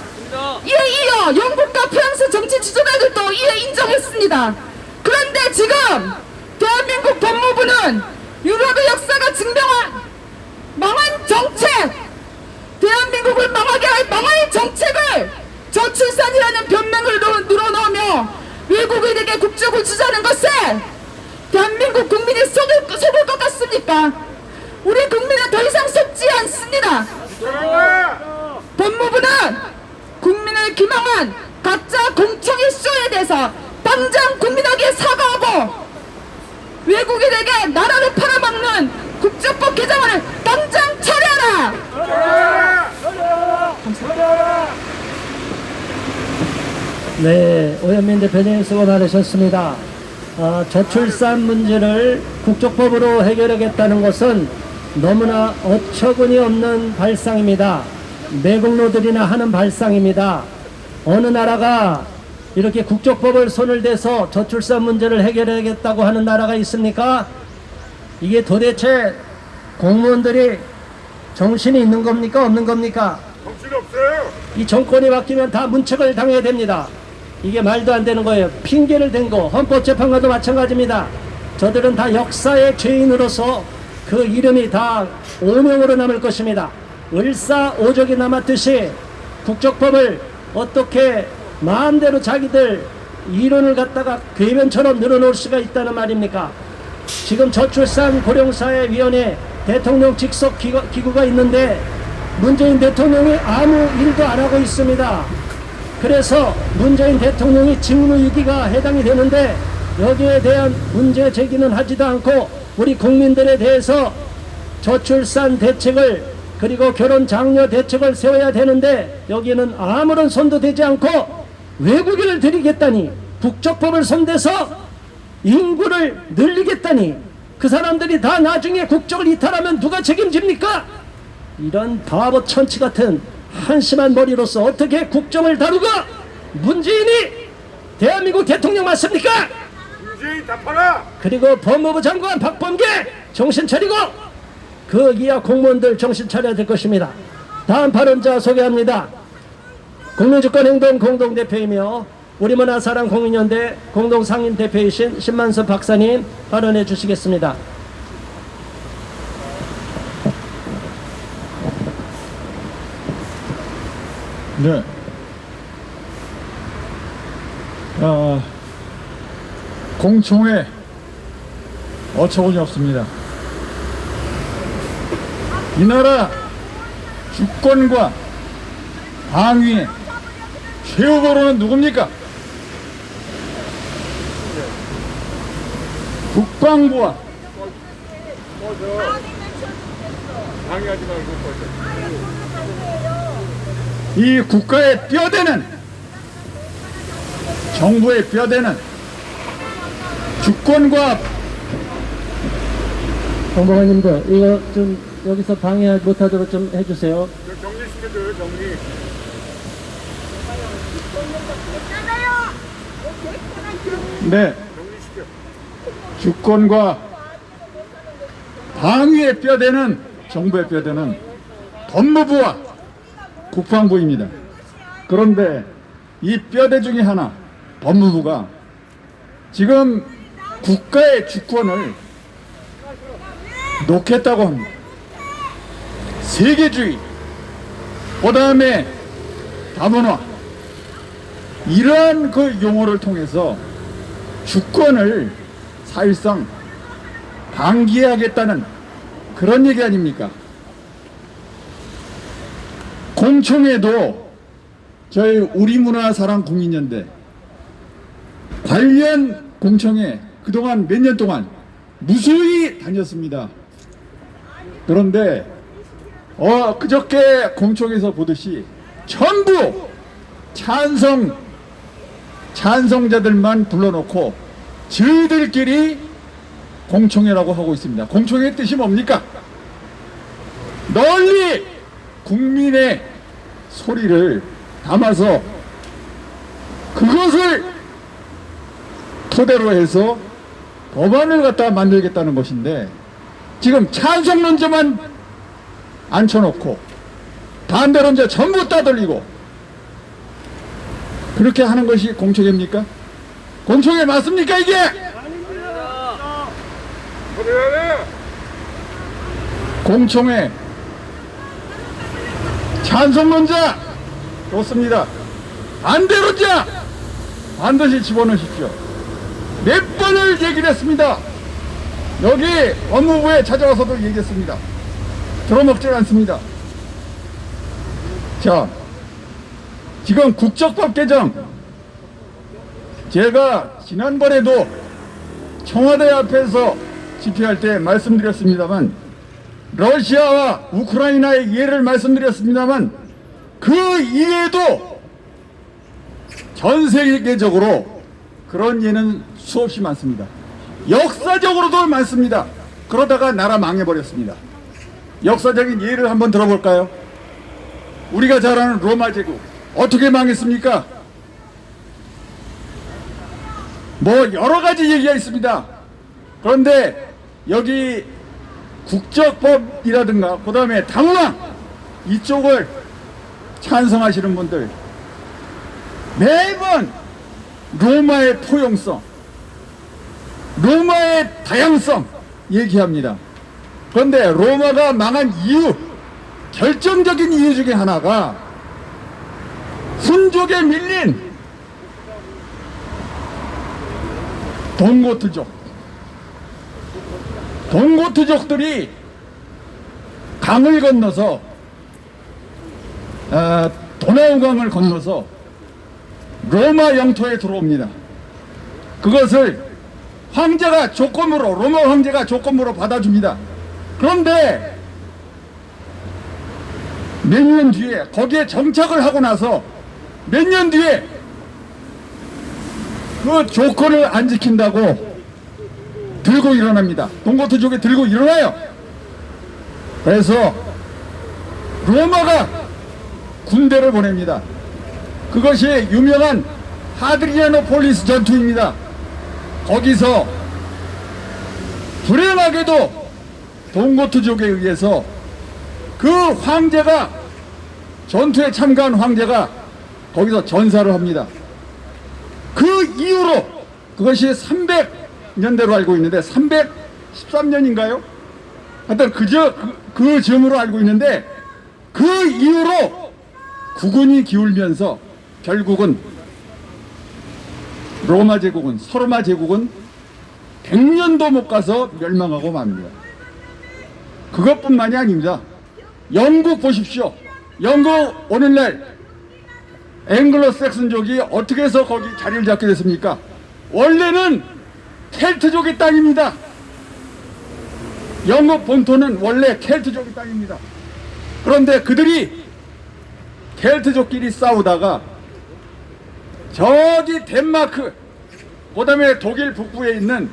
이에 이어 영국과 프랑스 정치 지도자들도 이에 인정했습니다. 그런데 지금 대한민국 법무부는 유럽의 역사가 증명한 망한 정책, 대한민국을 망하게 할 망할 정책을 저출산이라는 변명을 늘어놓으며 외국인에게 국적을 주자는 것에 대한민국 국민이 속을 것 같습니까? 우리 국민은 더 이상 속지 않습니다. 법무부는 국민을 기망한 가짜 공청회 쇼에 대해서 당장 국민에게 사과하고 외국인에게 나라를 팔아먹는 국적법 개정안을 당장 처리하라! 네, 오현민 대표님 수고 많으셨습니다. 저출산 문제를 국적법으로 해결하겠다는 것은 너무나 어처구니 없는 발상입니다. 매국노들이나 하는 발상입니다. 어느 나라가 이렇게 국적법을 손을 대서 저출산 문제를 해결하겠다고 하는 나라가 있습니까? 이게 도대체 공무원들이 정신이 있는 겁니까? 없는 겁니까? 정신 없어요. 이 정권이 바뀌면 다 문책을 당해야 됩니다. 이게 말도 안 되는 거예요. 핑계를 댄 거 헌법재판관도 마찬가지입니다. 저들은 다 역사의 죄인으로서 그 이름이 다 오명으로 남을 것입니다. 을사오적이 남았듯이 국적법을 어떻게 마음대로 자기들 이론을 갖다가 궤변처럼 늘어놓을 수가 있다는 말입니까? 지금 저출산 고령사회위원회 대통령 직속 기구가 있는데 문재인 대통령이 아무 일도 안 하고 있습니다. 그래서 문재인 대통령이 직무유기가 해당이 되는데 여기에 대한 문제 제기는 하지도 않고 우리 국민들에 대해서 저출산 대책을 그리고 결혼 장려 대책을 세워야 되는데 여기에는 아무런 손도 대지 않고 외국인을 들이겠다니 국적법을 손대서 인구를 늘리겠다니 그 사람들이 다 나중에 국적을 이탈하면 누가 책임집니까? 이런 바보 천치 같은 한심한 머리로서 어떻게 국정을 다루고 문재인이 대한민국 대통령 맞습니까? 문재인 답하라. 그리고 법무부 장관 박범계 정신 차리고 그 이하 공무원들 정신 차려야 될 것입니다. 다음 발언자 소개합니다. 국민주권행동 공동대표이며 우리문화사랑 국민연대 공동상임대표이신 신만섭 박사님 발언해 주시겠습니다. 네. 공청회 어처구니 없습니다. 이 나라 주권과 방위의 최후보로는 누굽니까? 국방부와 방해하지 말고 꺼져. 이 국가의 뼈대는 정부의 뼈대는 주권과 공보관님들 이거 좀 여기서 방해 못하도록 좀 해주세요. 정리시켜줘요, 정리. 네, 정리시켜. 주권과 방위의 뼈대는 정부의 뼈대는 법무부와 국방부입니다. 그런데 이 뼈대 중에 하나 법무부가 지금 국가의 주권을 놓겠다고 합니다. 세계주의, 그 다음에 다문화, 이러한 그 용어를 통해서 주권을 사실상 방기하겠다는 그런 얘기 아닙니까? 공청회도 저희 우리문화사랑 국민연대 관련 공청회 그동안 몇 년 동안 무수히 다녔습니다. 그런데 그저께 공청회에서 보듯이 전부 찬성자들만 불러놓고 저희들끼리 공청회라고 하고 있습니다. 공청회의 뜻이 뭡니까? 널리 국민의 소리를 담아서 그것을 토대로 해서 법안을 갖다 만들겠다는 것인데 지금 찬성론자만 앉혀놓고 반대론자 전부 따돌리고 그렇게 하는 것이 공청회입니까? 공청회 맞습니까 이게? 공청회 찬성론자 좋습니다. 반대론자 반드시 집어넣으십시오. 몇 번을 얘기를 했습니다. 여기 법무부에 찾아와서도 얘기했습니다. 들어먹지 않습니다. 자, 지금 국적법 개정 제가 지난번에도 청와대 앞에서 집회할 때 말씀드렸습니다만 러시아와 우크라이나의 예를 말씀드렸습니다만 그 이외에도 전 세계적으로 그런 예는 수없이 많습니다. 역사적으로도 많습니다. 그러다가 나라 망해버렸습니다. 역사적인 예를 한번 들어볼까요? 우리가 잘 아는 로마 제국 어떻게 망했습니까? 뭐 여러 가지 얘기가 있습니다. 그런데 여기 국적법이라든가 그 다음에 당황 이쪽을 찬성하시는 분들 매번 로마의 포용성, 로마의 다양성 얘기합니다. 그런데 로마가 망한 이유, 결정적인 이유 중에 하나가 훈족에 밀린 동고트족들이 강을 건너서 도나우강을 건너서 로마 영토에 들어옵니다. 그것을 황제가 조건으로, 로마 황제가 조건으로 받아줍니다. 그런데 몇 년 뒤에 거기에 정착을 하고 나서 몇 년 뒤에 그 조건을 안 지킨다고 들고 일어납니다. 동고트족이 들고 일어나요. 그래서 로마가 군대를 보냅니다. 그것이 유명한 하드리아노폴리스 전투입니다. 거기서 불행하게도 동고트족에 의해서 그 황제가, 전투에 참가한 황제가 거기서 전사를 합니다. 그 이후로, 그것이 300년대로 알고 있는데 313년인가요? 하여튼 그 즈음으로 알고 있는데, 그 이후로 국운이 기울면서 결국은 로마 제국은, 서로마 제국은 100년도 못 가서 멸망하고 맙니다. 그것뿐만이 아닙니다. 영국 보십시오. 영국 오늘날 앵글로색슨족이 어떻게 해서 거기 자리를 잡게 됐습니까? 원래는 켈트족의 땅입니다. 영국 본토는 원래 켈트족의 땅입니다. 그런데 그들이 켈트족끼리 싸우다가 저기 덴마크, 그 다음에 독일 북부에 있는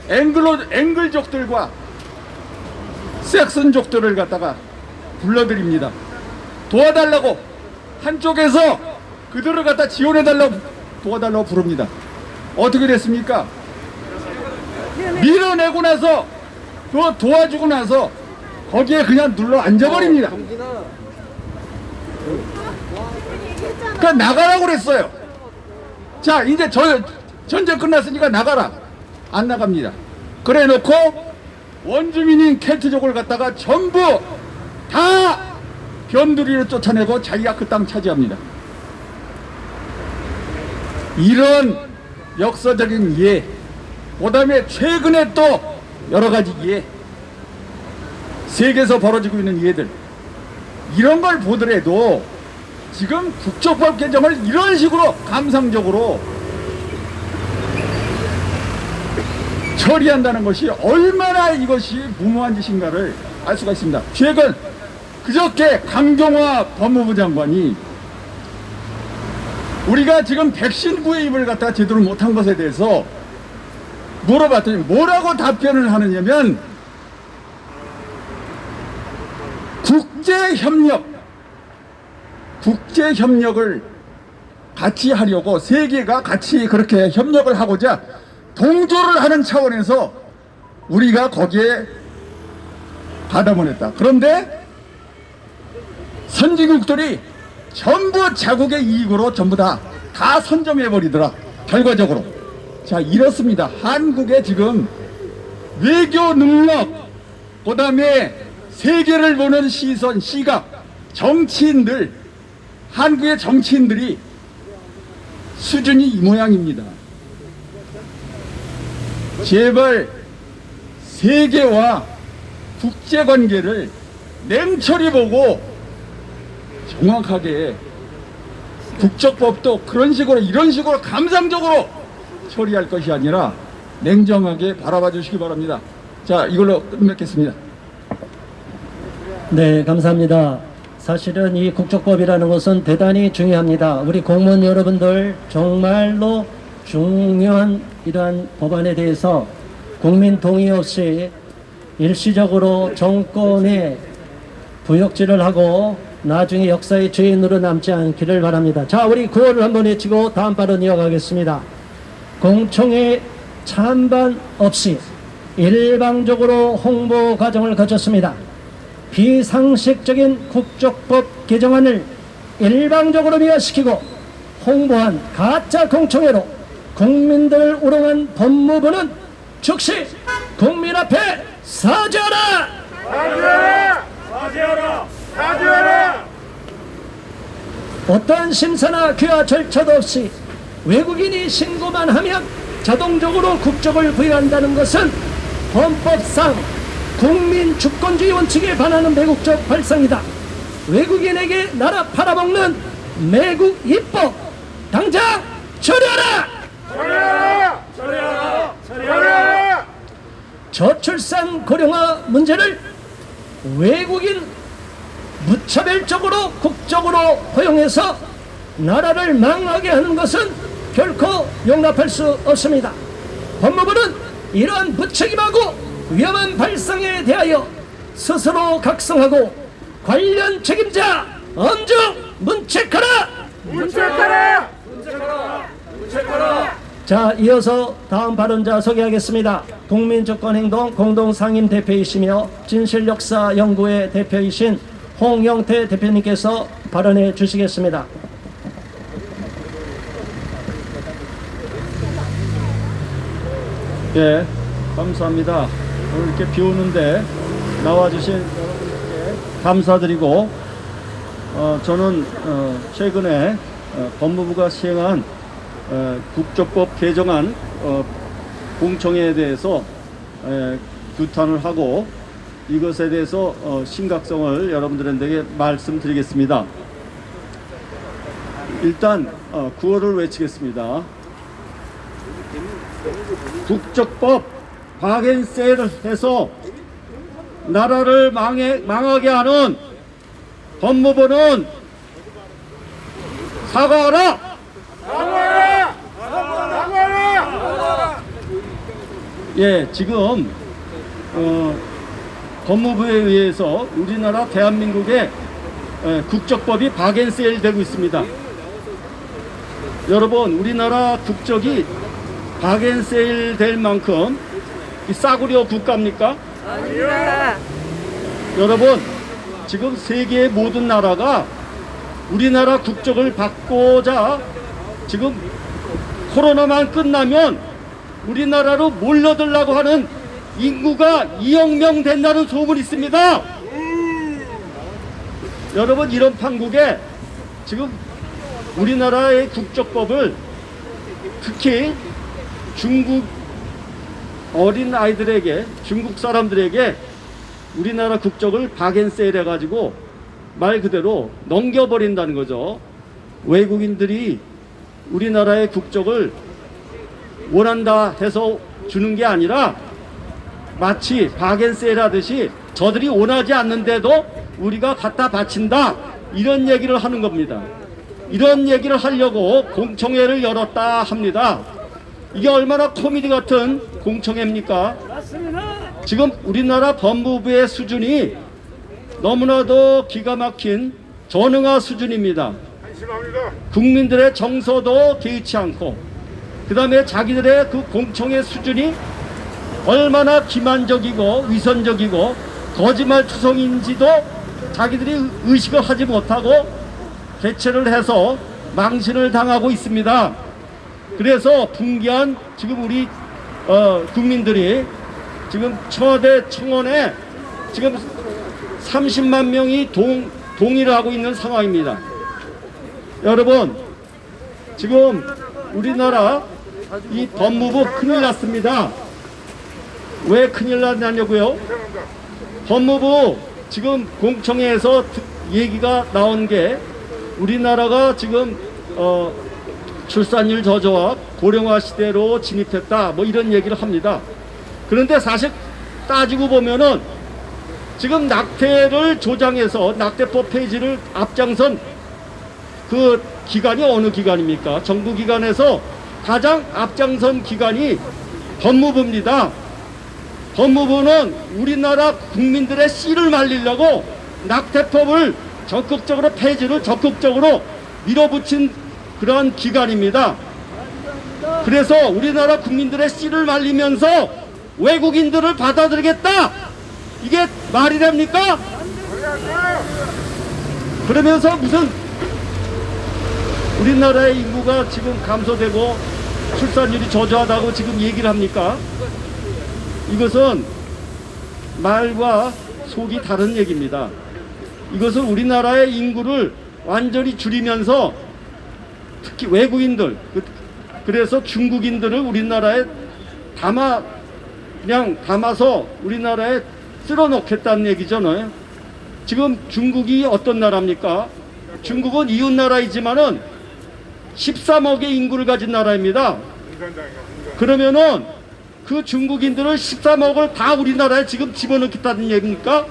앵글족들과 섹슨족들을 갖다가 불러들입니다. 도와달라고, 한쪽에서 그들을 갖다 지원해달라고, 도와달라고 부릅니다. 어떻게 됐습니까? 밀어내고 나서, 그거 도와주고 나서 거기에 그냥 눌러 앉아버립니다. 그러니까 나가라고 그랬어요. 자, 이제 전쟁 끝났으니까 나가라. 안 나갑니다. 그래 놓고 원주민인 켈트족을 갖다가 전부 다 변두리로 쫓아내고 자기가 그 땅 차지합니다. 이런 역사적인 이해, 그 다음에 최근에 또 여러 가지 이해, 세계에서 벌어지고 있는 이해들, 이런 걸 보더라도 지금 국적법 개정을 이런 식으로 감상적으로 처리한다는 것이 얼마나 이것이 무모한 짓인가를 알 수가 있습니다. 최근 그저께 강경화 법무부 장관이 우리가 지금 백신 구입을 갖다 제대로 못한 것에 대해서 물어봤더니 뭐라고 답변을 하느냐면, 국제협력을 같이 하려고, 세계가 같이 그렇게 협력을 하고자 동조를 하는 차원에서 우리가 거기에 받아보냈다. 그런데 선진국들이 전부 자국의 이익으로 전부 다 선점해버리더라, 결과적으로. 자, 이렇습니다. 한국의 지금 외교 능력, 그 다음에 세계를 보는 시선, 시각, 정치인들, 한국의 정치인들이 수준이 이 모양입니다. 제발 세계와 국제관계를 냉철히 보고 정확하게, 국적법도 그런 식으로, 이런 식으로 감상적으로 처리할 것이 아니라 냉정하게 바라봐 주시기 바랍니다. 자, 이걸로 끝맺겠습니다. 네, 감사합니다. 사실은 이 국적법이라는 것은 대단히 중요합니다. 우리 공무원 여러분들 정말로 중요한 이러한 법안에 대해서 국민 동의 없이 일시적으로 정권에 부역질을 하고 나중에 역사의 죄인으로 남지 않기를 바랍니다. 자, 우리 구호를 한번 외치고 다음 발언 이어가겠습니다. 공청회 찬반 없이 일방적으로 홍보 과정을 거쳤습니다. 비상식적인 국적법 개정안을 일방적으로 미화시키고 홍보한 가짜 공청회로 국민들을 우롱한 법무부는 즉시 국민 앞에 사죄하라! 사죄하라! 사죄하라! 사죄하라! 어떠한 심사나 귀화 절차도 없이 외국인이 신고만 하면 자동적으로 국적을 부여한다는 것은 헌법상 국민 주권주의 원칙에 반하는 매국적 발상이다. 외국인에게 나라 팔아먹는 매국 입법 당장 처리하라! 처리하라! 처리하라! 처리하라! 저출산 고령화 문제를 외국인 무차별적으로 국적으로 허용해서 나라를 망하게 하는 것은 결코 용납할 수 없습니다. 법무부는 이러한 무책임하고 위험한 발상에 대하여 스스로 각성하고 관련 책임자 엄중 문책하라! 문책하라! 자, 이어서 다음 발언자 소개하겠습니다. 국민주권행동 공동상임 대표이시며 진실역사연구회 대표이신 홍영태 대표님께서 발언해 주시겠습니다. 예, 감사합니다. 오늘 이렇게 비 오는데 나와주신 여러분께 감사드리고, 저는 최근에 법무부가 시행한 국적법 개정안 공청회에 대해서 규탄을 하고 이것에 대해서 심각성을 여러분들에게 말씀드리겠습니다. 일단 구호를 외치겠습니다. 국적법 박앤세일을 해서 나라를 망하게 하는 법무부는 사과하라! 사과하라! 사과하라! 예, 지금 법무부에 의해서 우리나라 대한민국의 국적법이 박앤세일 되고 있습니다. 여러분, 우리나라 국적이 박앤세일 될 만큼 싸구려 국가입니까? 아닙니다. 여러분, 지금 세계의 모든 나라가 우리나라 국적을 받고자 지금 코로나만 끝나면 우리나라로 몰려들라고 하는 인구가 2억 명 된다는 소문이 있습니다. 여러분, 이런 판국에 지금 우리나라의 국적법을 특히 중국 어린 아이들에게, 중국 사람들에게 우리나라 국적을 박앤세일 해가지고 말 그대로 넘겨버린다는 거죠. 외국인들이 우리나라의 국적을 원한다 해서 주는 게 아니라 마치 박앤세일 하듯이 저들이 원하지 않는데도 우리가 갖다 바친다, 이런 얘기를 하는 겁니다. 이런 얘기를 하려고 공청회를 열었다 합니다. 이게 얼마나 코미디 같은 공청회입니까? 지금 우리나라 법무부의 수준이 너무나도 기가 막힌 전응화 수준입니다. 한심합니다. 국민들의 정서도 개의치 않고, 그 다음에 자기들의 그 공청회 수준이 얼마나 기만적이고 위선적이고 거짓말투성인지도 자기들이 의식을 하지 못하고 개최를 해서 망신을 당하고 있습니다. 그래서 분개한 지금 우리 국민들이 지금 청와대 청원에 지금 30만 명이 동의를 하고 있는 상황입니다. 여러분, 지금 우리나라 이 법무부 큰일 났습니다. 왜 큰일 났냐고요? 법무부 지금 공청회에서 얘기가 나온 게 우리나라가 지금 출산율 저조와 고령화 시대로 진입했다, 뭐 이런 얘기를 합니다. 그런데 사실 따지고 보면은 지금 낙태를 조장해서 낙태법 폐지를 앞장선 그 기관이 어느 기관입니까? 정부 기관에서 가장 앞장선 기관이 법무부입니다. 법무부는 우리나라 국민들의 씨를 말리려고 낙태법을 적극적으로 폐지를 적극적으로 밀어붙인 그러한 기관입니다. 그래서 우리나라 국민들의 씨를 말리면서 외국인들을 받아들이겠다. 이게 말이 됩니까? 그러면서 무슨 우리나라의 인구가 지금 감소되고 출산율이 저조하다고 지금 얘기를 합니까? 이것은 말과 속이 다른 얘기입니다. 이것은 우리나라의 인구를 완전히 줄이면서 특히 외국인들, 그래서 중국인들을 우리나라에 그냥 담아서 우리나라에 쓸어놓겠다는 얘기잖아요. 지금 중국이 어떤 나라입니까? 중국은 이웃 나라이지만은 13억의 인구를 가진 나라입니다. 그러면은 그 중국인들을 13억을 다 우리나라에 지금 집어넣겠다는 얘기입니까?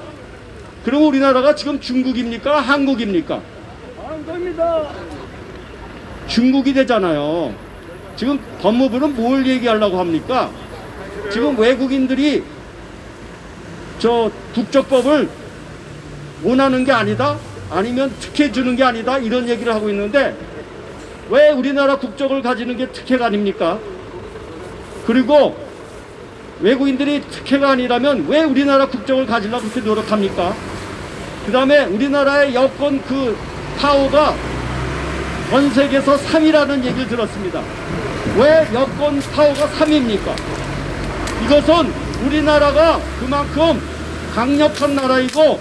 그럼 우리나라가 지금 중국입니까? 한국입니까? 중국이 되잖아요. 지금 법무부는 뭘 얘기하려고 합니까? 지금 외국인들이 저 국적법을 원하는 게 아니다? 아니면 특혜 주는 게 아니다? 이런 얘기를 하고 있는데 왜 우리나라 국적을 가지는 게 특혜가 아닙니까? 그리고 외국인들이 특혜가 아니라면 왜 우리나라 국적을 가지려고 그렇게 노력합니까? 그 다음에 우리나라의 여권 그 파워가 전 세계에서 3위라는 얘기를 들었습니다. 왜 여권 파워가 3위입니까? 이것은 우리나라가 그만큼 강력한 나라이고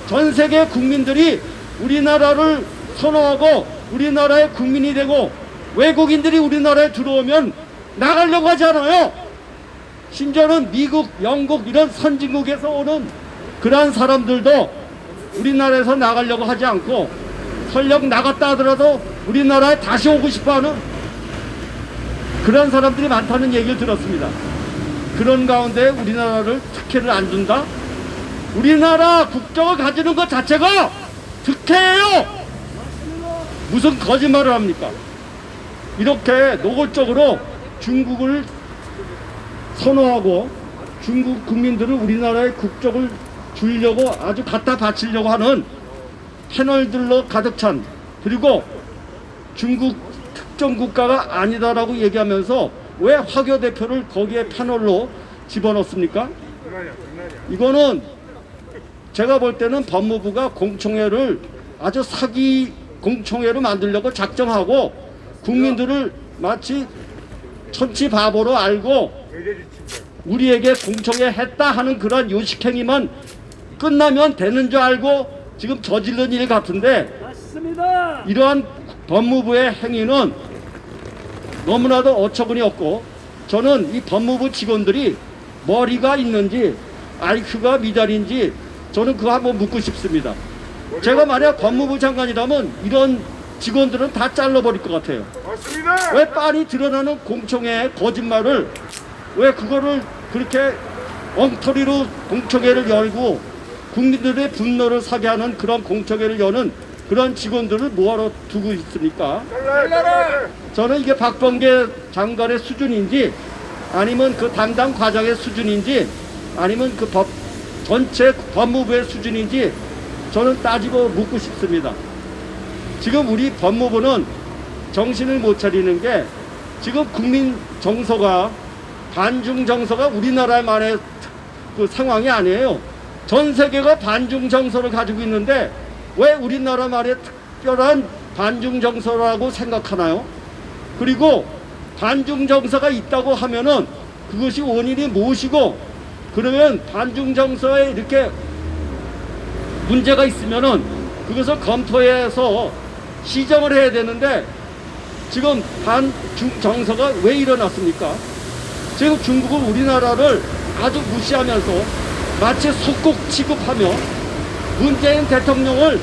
전 세계 국민들이 우리나라를 선호하고 우리나라의 국민이 되고 외국인들이 우리나라에 들어오면 나가려고 하지 않아요. 심지어는 미국, 영국 이런 선진국에서 오는 그러한 사람들도 우리나라에서 나가려고 하지 않고 설령 나갔다 하더라도 우리나라에 다시 오고 싶어하는 그런 사람들이 많다는 얘기를 들었습니다. 그런 가운데 우리나라를 특혜를 안 준다? 우리나라 국적을 가지는 것 자체가 특혜예요. 무슨 거짓말을 합니까? 이렇게 노골적으로 중국을 선호하고 중국 국민들을 우리나라의 국적을 주려고 아주 갖다 바치려고 하는 패널들로 가득 찬, 그리고 중국 특정 국가가 아니다라고 얘기하면서 왜 화교 대표를 거기에 패널로 집어넣습니까? 이거는 제가 볼 때는 법무부가 공청회를 아주 사기 공청회로 만들려고 작정하고 국민들을 마치 천치 바보로 알고 우리에게 공청회 했다 하는 그런 요식행위만 끝나면 되는 줄 알고 지금 저지른 일 같은데, 맞습니다. 이러한 법무부의 행위는 너무나도 어처구니 없고, 저는 이 법무부 직원들이 머리가 있는지 IQ가 미달인지 저는 그거 한번 묻고 싶습니다. 제가 만약 법무부 장관이라면 이런 직원들은 다 잘라버릴 것 같아요. 맞습니다. 왜 빤히 드러나는 공청회의 거짓말을, 왜 그거를 그렇게 엉터리로 공청회를 열고 국민들의 분노를 사게 하는 그런 공청회를 여는 그런 직원들을 뭐하러 두고 있습니까? 저는 이게 박범계 장관의 수준인지 아니면 그 담당 과장의 수준인지 아니면 그 전체 법무부의 수준인지 저는 따지고 묻고 싶습니다. 지금 우리 법무부는 정신을 못 차리는 게, 지금 국민 정서가, 반중 정서가 우리나라만의 그 상황이 아니에요. 전 세계가 반중 정서를 가지고 있는데 왜 우리나라만의 특별한 반중 정서라고 생각하나요? 그리고 반중 정서가 있다고 하면은 그것이 원인이 무엇이고, 그러면 반중 정서에 이렇게 문제가 있으면은 그것을 검토해서 시정을 해야 되는데 지금 반중 정서가 왜 일어났습니까? 지금 중국은 우리나라를 아주 무시하면서 마치 속국 취급하며 문재인 대통령을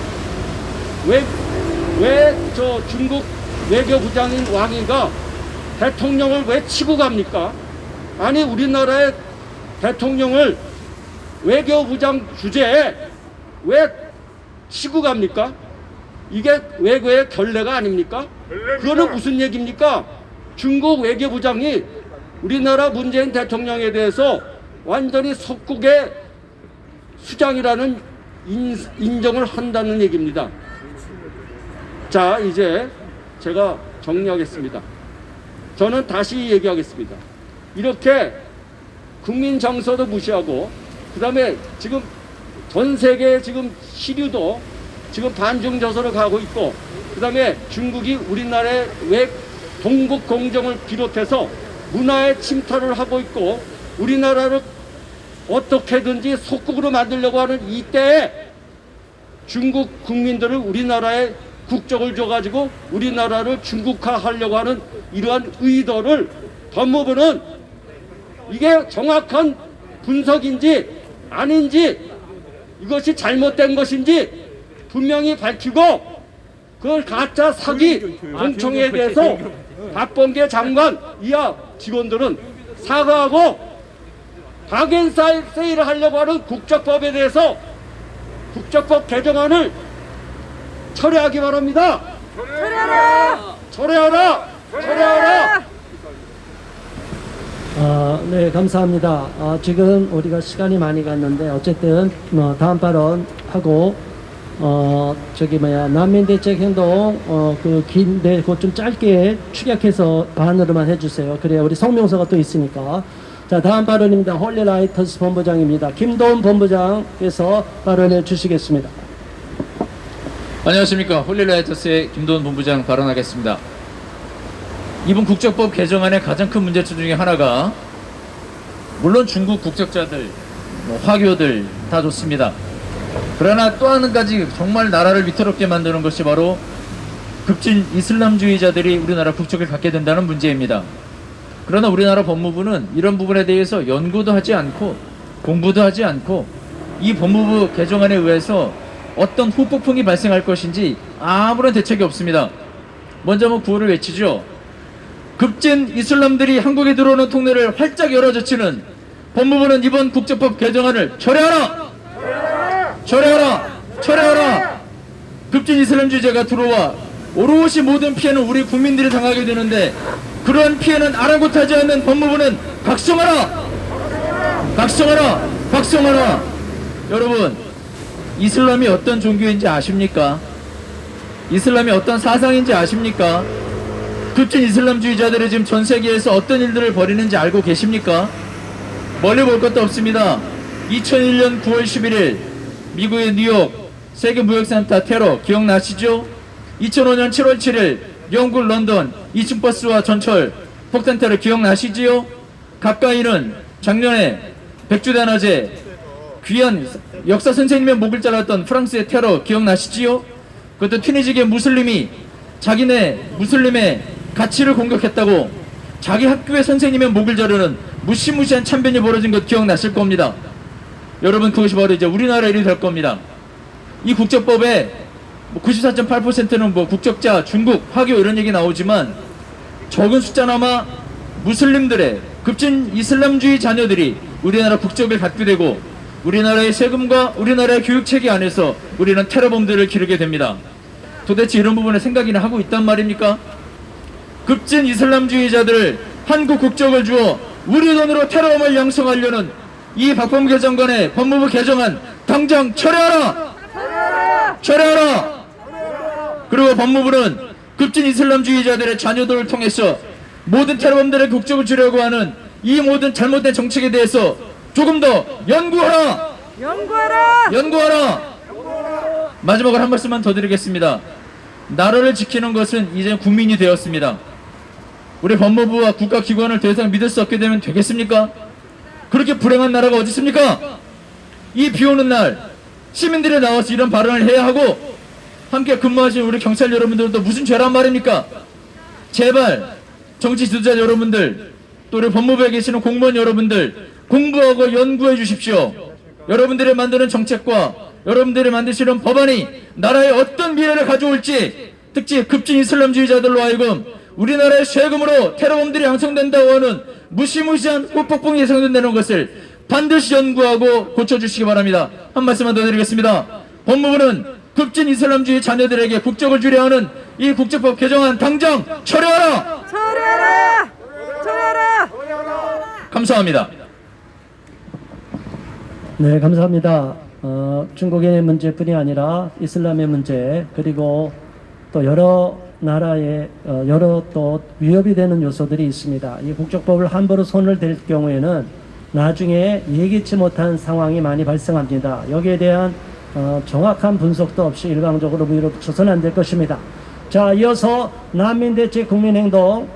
왜 저 중국 외교부장인 왕이가 대통령을 왜 치고 갑니까? 아니 우리나라의 대통령을 외교부장 주제에 왜 치고 갑니까? 이게 외교의 결례가 아닙니까? 그거는 무슨 얘기입니까? 중국 외교부장이 우리나라 문재인 대통령에 대해서 완전히 속국의 수장이라는 인정을 한다는 얘기입니다. 자, 이제 제가 정리하겠습니다. 저는 다시 얘기하겠습니다. 이렇게 국민 정서도 무시하고, 그 다음에 지금 전 세계 지금 시류도 지금 반중 저서로 가고 있고, 그 다음에 중국이 우리나라의 왜 동북 공정을 비롯해서 문화에 침탈을 하고 있고, 우리나라를 어떻게든지 속국으로 만들려고 하는 이때에 중국 국민들을 우리나라에 국적을 줘가지고 우리나라를 중국화하려고 하는 이러한 의도를 법무부는 이게 정확한 분석인지 아닌지, 이것이 잘못된 것인지 분명히 밝히고, 그걸 가짜 사기 공청회에 대해서 박범계 장관 이하 직원들은 사과하고, 박앤세일을 하려고 하는 국적법에 대해서 국적법 개정안을 철회하기 바랍니다. 철회하라! 철회하라! 철회하라! 네, 감사합니다. 지금 우리가 시간이 많이 갔는데 어쨌든 다음 발언 하고 난민대책 행동 그 긴데 그거 좀 짧게 축약해서 반으로만 해주세요. 그래야 우리 성명서가 또 있으니까. 자, 다음 발언입니다. 홀리라이터스 본부장입니다. 김도훈 본부장께서 발언해 주시겠습니다. 안녕하십니까. 홀리라이터스의 김도훈 본부장 발언하겠습니다. 이번 국적법 개정안의 가장 큰 문제점 중에 하나가, 물론 중국 국적자들, 화교들 다 좋습니다. 그러나 또 한 가지 정말 나라를 위태롭게 만드는 것이 바로 급진 이슬람주의자들이 우리나라 국적을 갖게 된다는 문제입니다. 그러나 우리나라 법무부는 이런 부분에 대해서 연구도 하지 않고 공부도 하지 않고 이 법무부 개정안에 의해서 어떤 후폭풍이 발생할 것인지 아무런 대책이 없습니다. 먼저 한번 구호를 외치죠. 급진 이슬람들이 한국에 들어오는 통로를 활짝 열어젖히는 법무부는 이번 국적법 개정안을 철회하라! 철회하라! 철회하라! 급진 이슬람주의자가 들어와 오롯이 모든 피해는 우리 국민들이 당하게 되는데, 그런 피해는 아랑곳하지 않는 법무부는 각성하라! 각성하라! 각성하라! 여러분, 이슬람이 어떤 종교인지 아십니까? 이슬람이 어떤 사상인지 아십니까? 급진 이슬람주의자들이 지금 전 세계에서 어떤 일들을 벌이는지 알고 계십니까? 멀리 볼 것도 없습니다. 2001년 9월 11일 미국의 뉴욕 세계무역센터 테러 기억나시죠? 2005년 7월 7일 영국 런던 2층 버스와 전철 폭탄 테러 기억나시지요? 가까이는 작년에 백주대낮에 귀한 역사 선생님의 목을 잘랐던 프랑스의 테러 기억나시지요? 그것도 튀니지계 무슬림이 자기네 무슬림의 가치를 공격했다고 자기 학교의 선생님의 목을 자르는 무시무시한 참변이 벌어진 것 기억나실 겁니다. 여러분, 그것이 바로 이제 우리나라 일이 될 겁니다. 이 국적법에 94.8%는 국적자, 중국, 화교 이런 얘기 나오지만, 적은 숫자나마 무슬림들의 급진 이슬람주의 자녀들이 우리나라 국적을 갖게 되고, 우리나라의 세금과 우리나라의 교육체계 안에서 우리는 테러범들을 기르게 됩니다. 도대체 이런 부분에 생각이나 하고 있단 말입니까? 급진 이슬람주의자들을 한국 국적을 주어 우리 돈으로 테러범을 양성하려는 이 박범계 장관의 법무부 개정안 당장 철회하라! 철회하라! 그리고 법무부는 급진 이슬람주의자들의 자녀들을 통해서 모든 테러범들의 국적을 주려고 하는 이 모든 잘못된 정책에 대해서 조금 더 연구하라! 연구하라! 연구하라! 마지막으로 한 말씀만 더 드리겠습니다. 나라를 지키는 것은 이제 국민이 되었습니다. 우리 법무부와 국가기관을 더 이상 믿을 수 없게 되면 되겠습니까? 그렇게 불행한 나라가 어디 있습니까? 이 비오는 날 시민들이 나와서 이런 발언을 해야 하고, 함께 근무하신 우리 경찰 여러분들도 무슨 죄란 말입니까? 제발 정치 지도자 여러분들, 또 우리 법무부에 계시는 공무원 여러분들, 공부하고 연구해 주십시오. 여러분들이 만드는 정책과 여러분들이 만드시는 법안이 나라에 어떤 미래를 가져올지, 특히 급진 이슬람주의자들로 하여금 우리나라의 세금으로 테러범들이 양성된다고 하는 무시무시한 후폭풍이 예상된다는 것을 반드시 연구하고 고쳐주시기 바랍니다. 한 말씀만 더 드리겠습니다. 법무부는 급진 이슬람주의 자녀들에게 국적을 주려 하는 이 국적법 개정안 당장 철회하라! 철회하라! 철회하라! 감사합니다. 네, 감사합니다. 중국의 문제뿐이 아니라 이슬람의 문제, 그리고 또 여러 나라의 여러 또 위협이 되는 요소들이 있습니다. 이 국적법을 함부로 손을 댈 경우에는 나중에 예기치 못한 상황이 많이 발생합니다. 여기에 대한 정확한 분석도 없이 일방적으로 밀어붙여서는 안 될 것입니다. 자, 이어서 난민대책국민행동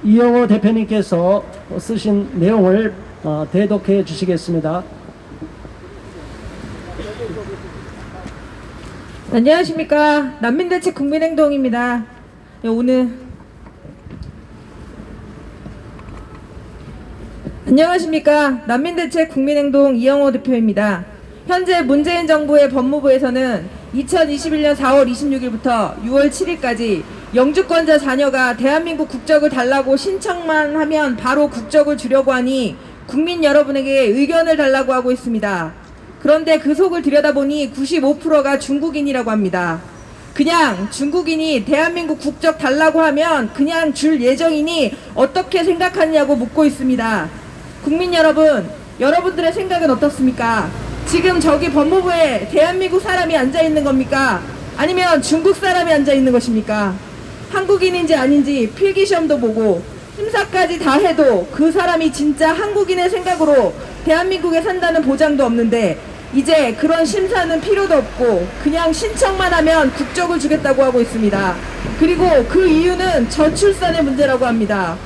이영호 대표님께서 쓰신 내용을 대독해 주시겠습니다. 안녕하십니까. 난민대책 국민행동입니다. 안녕하십니까. 난민대책 국민행동 이영호 대표입니다. 현재 문재인 정부의 법무부에서는 2021년 4월 26일부터 6월 7일까지 영주권자 자녀가 대한민국 국적을 달라고 신청만 하면 바로 국적을 주려고 하니 국민 여러분에게 의견을 달라고 하고 있습니다. 그런데 그 속을 들여다보니 95%가 중국인이라고 합니다. 그냥 중국인이 대한민국 국적 달라고 하면 그냥 줄 예정이니 어떻게 생각하냐고 묻고 있습니다. 국민 여러분, 여러분들의 생각은 어떻습니까? 지금 저기 법무부에 대한민국 사람이 앉아있는 겁니까? 아니면 중국 사람이 앉아있는 것입니까? 한국인인지 아닌지 필기시험도 보고 심사까지 다 해도 그 사람이 진짜 한국인의 생각으로 대한민국에 산다는 보장도 없는데 이제 그런 심사는 필요도 없고 그냥 신청만 하면 국적을 주겠다고 하고 있습니다. 그리고 그 이유는 저출산의 문제라고 합니다.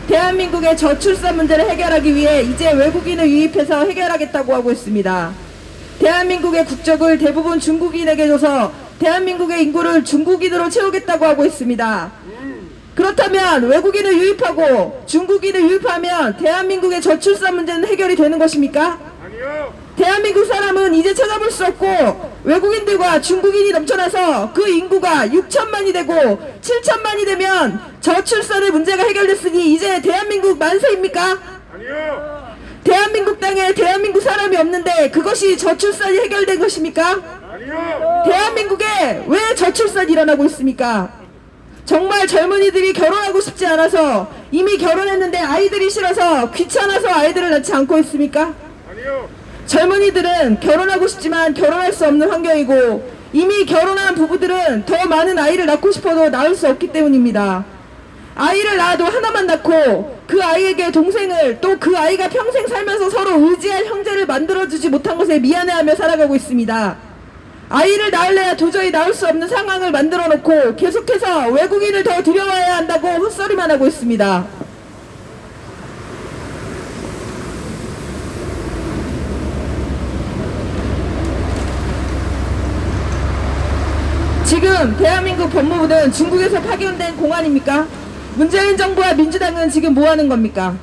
대한민국의 저출산 문제를 해결하기 위해 이제 외국인을 유입해서 해결하겠다고 하고 있습니다. 대한민국의 국적을 대부분 중국인에게 줘서 대한민국의 인구를 중국인으로 채우겠다고 하고 있습니다. 그렇다면 외국인을 유입하고 중국인을 유입하면 대한민국의 저출산 문제는 해결이 되는 것입니까? 아니요. 대한민국 사람은 이제 찾아볼 수 없고 외국인들과 중국인이 넘쳐나서 그 인구가 6천만이 되고 7천만이 되면 저출산의 문제가 해결됐으니 이제 대한민국 만세입니까? 아니요. 대한민국 땅에 대한민국 사람이 없는데 그것이 저출산이 해결된 것입니까? 아니요. 대한민국에 왜 저출산이 일어나고 있습니까? 정말 젊은이들이 결혼하고 싶지 않아서 이미 결혼했는데 아이들이 싫어서 귀찮아서 아이들을 낳지 않고 있습니까? 아니요. 젊은이들은 결혼하고 싶지만 결혼할 수 없는 환경이고 이미 결혼한 부부들은 더 많은 아이를 낳고 싶어도 낳을 수 없기 때문입니다. 아이를 낳아도 하나만 낳고 그 아이에게 동생을 또 그 아이가 평생 살면서 서로 의지할 형제를 만들어주지 못한 것에 미안해하며 살아가고 있습니다. 아이를 낳을래야 도저히 낳을 수 없는 상황을 만들어 놓고 계속해서 외국인을 더 들여와야 한다고 헛소리만 하고 있습니다. 지금 대한민국 법무부는 중국에서 파견된 공안입니까? 문재인 정부와 민주당은 지금 뭐 하는 겁니까?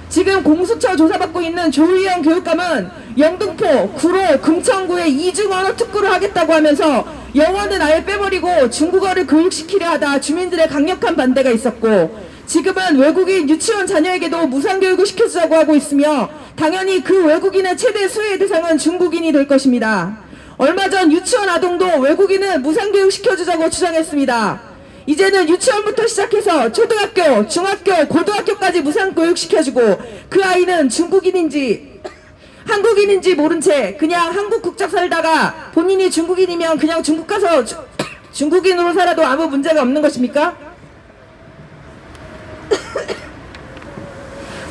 지금 공수처 조사받고 있는 조희영 교육감은 영등포, 구로, 금천구에 이중 언어 특구를 하겠다고 하면서 영어는 아예 빼버리고 중국어를 교육시키려 하다 주민들의 강력한 반대가 있었고 지금은 외국인 유치원 자녀에게도 무상교육을 시켜주자고 하고 있으며 당연히 그 외국인의 최대 수혜의 대상은 중국인이 될 것입니다. 얼마 전 유치원 아동도 외국인은 무상교육 시켜주자고 주장했습니다. 이제는 유치원부터 시작해서 초등학교, 중학교, 고등학교까지 무상교육 시켜주고 그 아이는 중국인인지 한국인인지 모른 채 그냥 한국 국적 살다가 본인이 중국인이면 그냥 중국 가서 중국인으로 살아도 아무 문제가 없는 것입니까?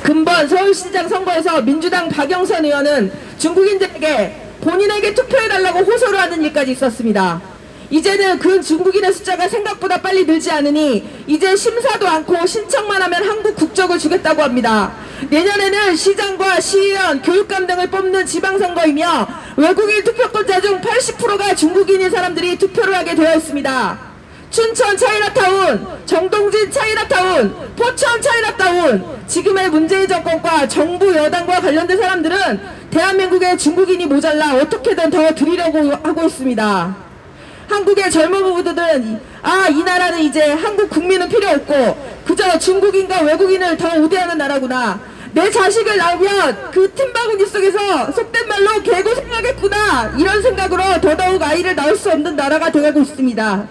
근본 서울시장 선거에서 민주당 박영선 의원은 중국인들에게 본인에게 투표해달라고 호소를 하는 일까지 있었습니다. 이제는 그 중국인의 숫자가 생각보다 빨리 늘지 않으니 이제 심사도 않고 신청만 하면 한국 국적을 주겠다고 합니다. 내년에는 시장과 시의원, 교육감 등을 뽑는 지방선거이며 외국인 투표권자 중 80%가 중국인인 사람들이 투표를 하게 되어 있습니다. 춘천 차이나타운, 정동진 차이나타운, 포천 차이나타운 지금의 문재인 정권과 정부 여당과 관련된 사람들은 대한민국에 중국인이 모자라 어떻게든 더 들이려고 하고 있습니다. 한국의 젊은 부부들은 이 나라는 이제 한국 국민은 필요 없고 그저 중국인과 외국인을 더 우대하는 나라구나. 내 자식을 낳으면 그 틈바구니 속에서 속된 말로 개고생하겠구나. 이런 생각으로 더더욱 아이를 낳을 수 없는 나라가 되어가고 있습니다.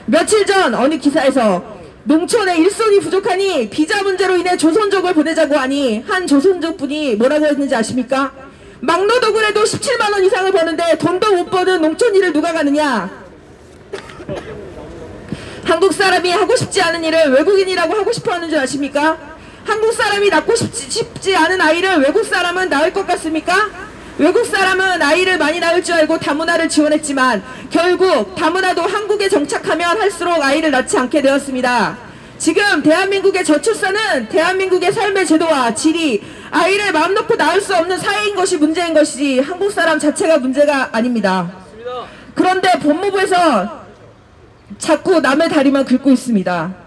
며칠 전 어느 기사에서 농촌에 일손이 부족하니 비자 문제로 인해 조선족을 보내자고 하니 한 조선족 분이 뭐라고 했는지 아십니까? 막노동을 해도 17만원 이상을 버는데 돈도 못 버는 농촌 일을 누가 가느냐? 한국 사람이 하고 싶지 않은 일을 외국인이라고 하고 싶어 하는 줄 아십니까? 한국 사람이 낳고 싶지 않은 아이를 외국 사람은 낳을 것 같습니까? 외국 사람은 아이를 많이 낳을 줄 알고 다문화를 지원했지만 결국 다문화도 한국에 정착하면 할수록 아이를 낳지 않게 되었습니다. 지금 대한민국의 저출산은 대한민국의 삶의 제도와 질이 아이를 마음 놓고 낳을 수 없는 사회인 것이 문제인 것이지 한국 사람 자체가 문제가 아닙니다. 그런데 법무부에서 자꾸 남의 다리만 긁고 있습니다.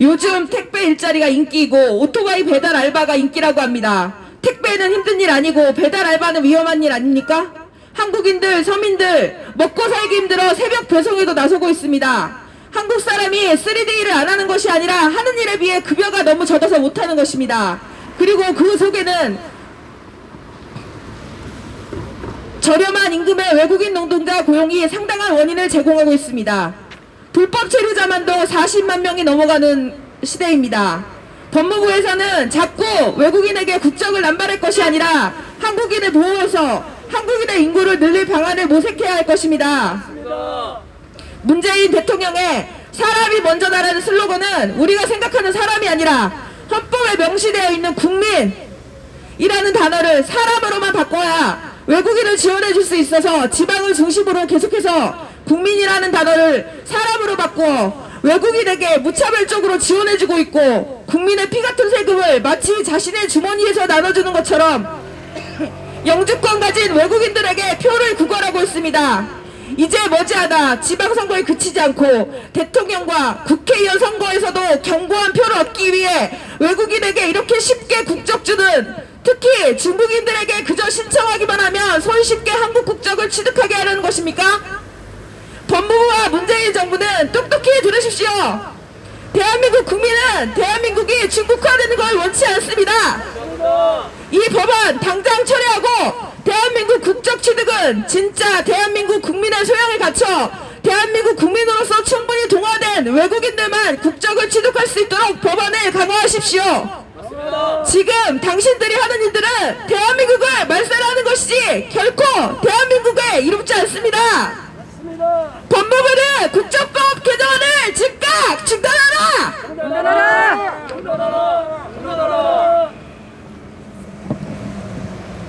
요즘 택배 일자리가 인기이고 오토바이 배달 알바가 인기라고 합니다. 택배는 힘든 일 아니고 배달 알바는 위험한 일 아닙니까? 한국인들, 서민들 먹고 살기 힘들어 새벽 배송에도 나서고 있습니다. 한국 사람이 3D 일을 안 하는 것이 아니라 하는 일에 비해 급여가 너무 적어서 못하는 것입니다. 그리고 그 속에는 저렴한 임금의 외국인 노동자 고용이 상당한 원인을 제공하고 있습니다. 불법 체류자만도 40만 명이 넘어가는 시대입니다. 법무부에서는 자꾸 외국인에게 국적을 남발할 것이 아니라 한국인을 보호해서 한국인의 인구를 늘릴 방안을 모색해야 할 것입니다. 문재인 대통령의 사람이 먼저 나라는 슬로건은 우리가 생각하는 사람이 아니라 헌법에 명시되어 있는 국민이라는 단어를 사람으로만 바꿔야 외국인을 지원해 줄 수 있어서 지방을 중심으로 계속해서 국민이라는 단어를 사람으로 바꿔 외국인에게 무차별적으로 지원해주고 있고 국민의 피 같은 세금을 마치 자신의 주머니에서 나눠주는 것처럼 영주권 가진 외국인들에게 표를 구걸하고 있습니다. 이제 머지않아 지방선거에 그치지 않고 대통령과 국회의원 선거에서도 견고한 표를 얻기 위해 외국인에게 이렇게 쉽게 국적 주는, 특히 중국인들에게 그저 신청하기만 하면 손쉽게 한국 국적을 취득하게 하려는 것입니까? 법무부와 문재인 정부는 똑똑히 들으십시오. 대한민국 국민은 대한민국이 중국화되는 걸 원치 않습니다. 이 법안 당장 철회하고 대한민국 국적 취득은 진짜 대한민국 국민의 소양을 갖춰 대한민국 국민으로서 충분히 동화된 외국인들만 국적을 취득할 수 있도록 법안을 강화하십시오. 지금 당신들이 하는 일들은 대한민국을 말살하는 것이지 결코 대한민국에 이롭지 않습니다. 법무부는 국적법 개정안을 즉각 중단하라!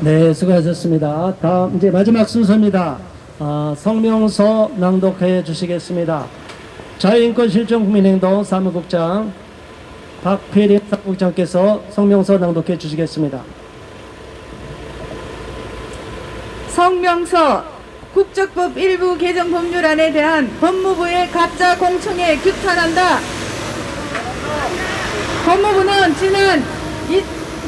네, 수고하셨습니다. 다음 이제 마지막 순서입니다. 성명서 낭독해 주시겠습니다. 자유인권실천국민행동 사무국장 박필임 사무국장께서 성명서 낭독해 주시겠습니다. 성명서 국적법 일부 개정 법률안에 대한 법무부의 가짜 공청에 규탄한다. 법무부는 지난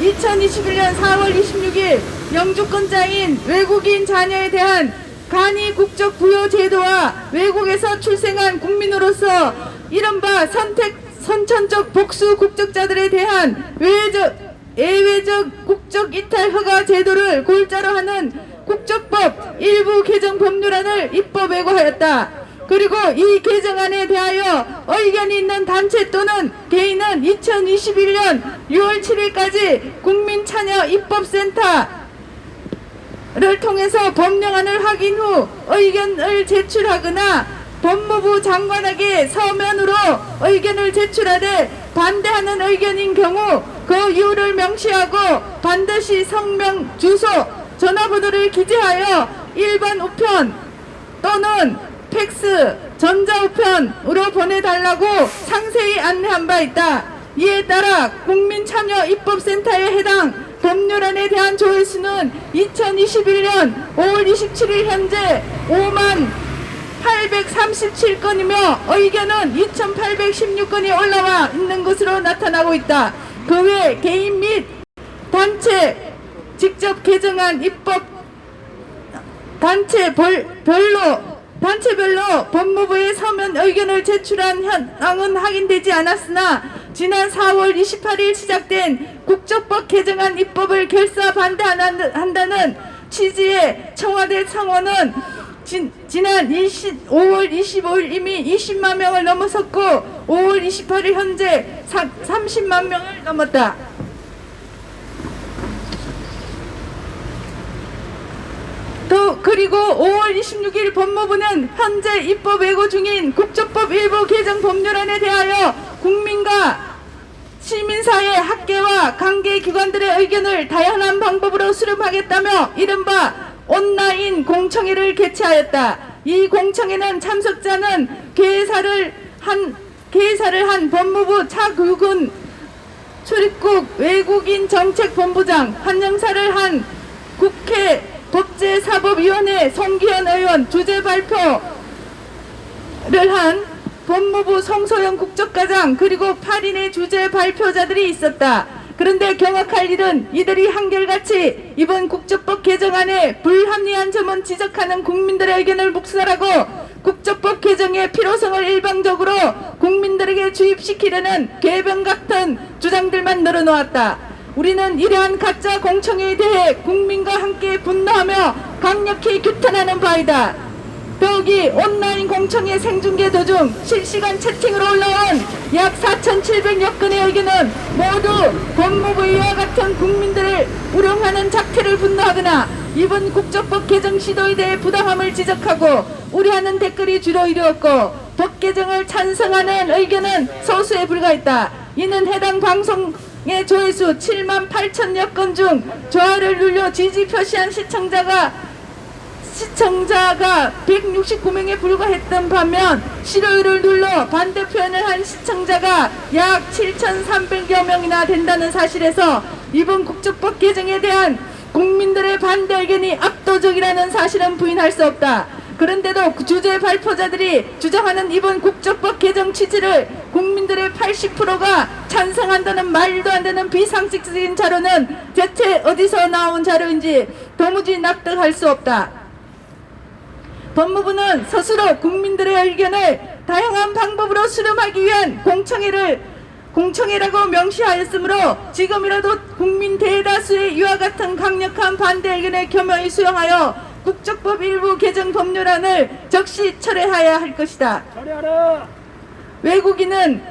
2021년 4월 26일 영주권자인 외국인 자녀에 대한 간이 국적 부여 제도와 외국에서 출생한 국민으로서 이른바 선천적 복수 국적자들에 대한 예외적 국적 이탈 허가 제도를 골자로 하는 국적법 일부 개정 법률안을 입법 예고하였다. 그리고 이 개정안에 대하여 의견이 있는 단체 또는 개인은 2021년 6월 7일까지 국민참여 입법센터를 통해서 법령안을 확인 후 의견을 제출하거나 법무부 장관에게 서면으로 의견을 제출하되 반대하는 의견인 경우 그 이유를 명시하고 반드시 성명, 주소, 전화번호를 기재하여 일반 우편 또는 팩스, 전자우편으로 보내달라고 상세히 안내한 바 있다. 이에 따라 국민참여 입법센터에 해당 법률안에 대한 조회수는 2021년 5월 27일 현재 5만 837건이며 의견은 2,816건이 올라와 있는 것으로 나타나고 있다. 그 외 개인 및 단체 직접 개정한 입법 단체별로 법무부에 서면 의견을 제출한 현황은 확인되지 않았으나 지난 4월 28일 시작된 국적법 개정안 입법을 결사 반대한다는 취지의 청와대 상원은 지난 5월 25일 이미 20만 명을 넘어섰고 5월 28일 현재 30만 명을 넘었다. 또 그리고 5월 26일 법무부는 현재 입법 예고 중인 국적법 일부 개정 법률안에 대하여 국민과 시민사회, 학계와 관계기관들의 의견을 다양한 방법으로 수렴하겠다며 이른바 온라인 공청회를 개최하였다. 이 공청회는 참석자는 개사를 한 법무부 차규근 출입국 외국인 정책본부장, 한영사를 한 국회 법제사법위원회 송기현 의원, 주재 발표를 한 법무부 송소영 국적과장, 그리고 8인의 주재 발표자들이 있었다. 그런데 경악할 일은 이들이 한결같이 이번 국적법 개정안에 불합리한 점은 지적하는 국민들의 의견을 묵살하고 국적법 개정의 필요성을 일방적으로 국민들에게 주입시키려는 개병 같은 주장들만 늘어놓았다. 우리는 이러한 가짜 공청회에 대해 국민과 함께 분노하며 강력히 규탄하는 바이다. 더욱이 온라인 공청회 생중계 도중 실시간 채팅으로 올라온 약 4,700여 건의 의견은 모두 법무부의 이와 같은 국민들을 우롱하는 작태를 분노하거나 이번 국적법 개정 시도에 대해 부당함을 지적하고 우려하는 댓글이 주로 이루었고 법 개정을 찬성하는 의견은 소수에 불과했다. 이는 해당 방송의 조회수 7만 8천여 건 중 좋아요를 눌려 지지 표시한 시청자가 169명에 불과했던 반면 싫어요를 눌러 반대 표현을 한 시청자가 약 7,300여 명이나 된다는 사실에서 이번 국적법 개정에 대한 국민들의 반대 의견이 압도적이라는 사실은 부인할 수 없다. 그런데도 주재 발표자들이 주장하는 이번 국적법 개정 취지를 국민들의 80%가 찬성한다는 말도 안 되는 비상식적인 자료는 대체 어디서 나온 자료인지 도무지 납득할 수 없다. 법무부는 스스로 국민들의 의견을 다양한 방법으로 수렴하기 위한 공청회라고 명시하였으므로 지금이라도 국민 대다수의 이와 같은 강력한 반대 의견을 겸허히 수용하여 국적법 일부 개정 법률안을 적시 철회해야 할 것이다. 외국인은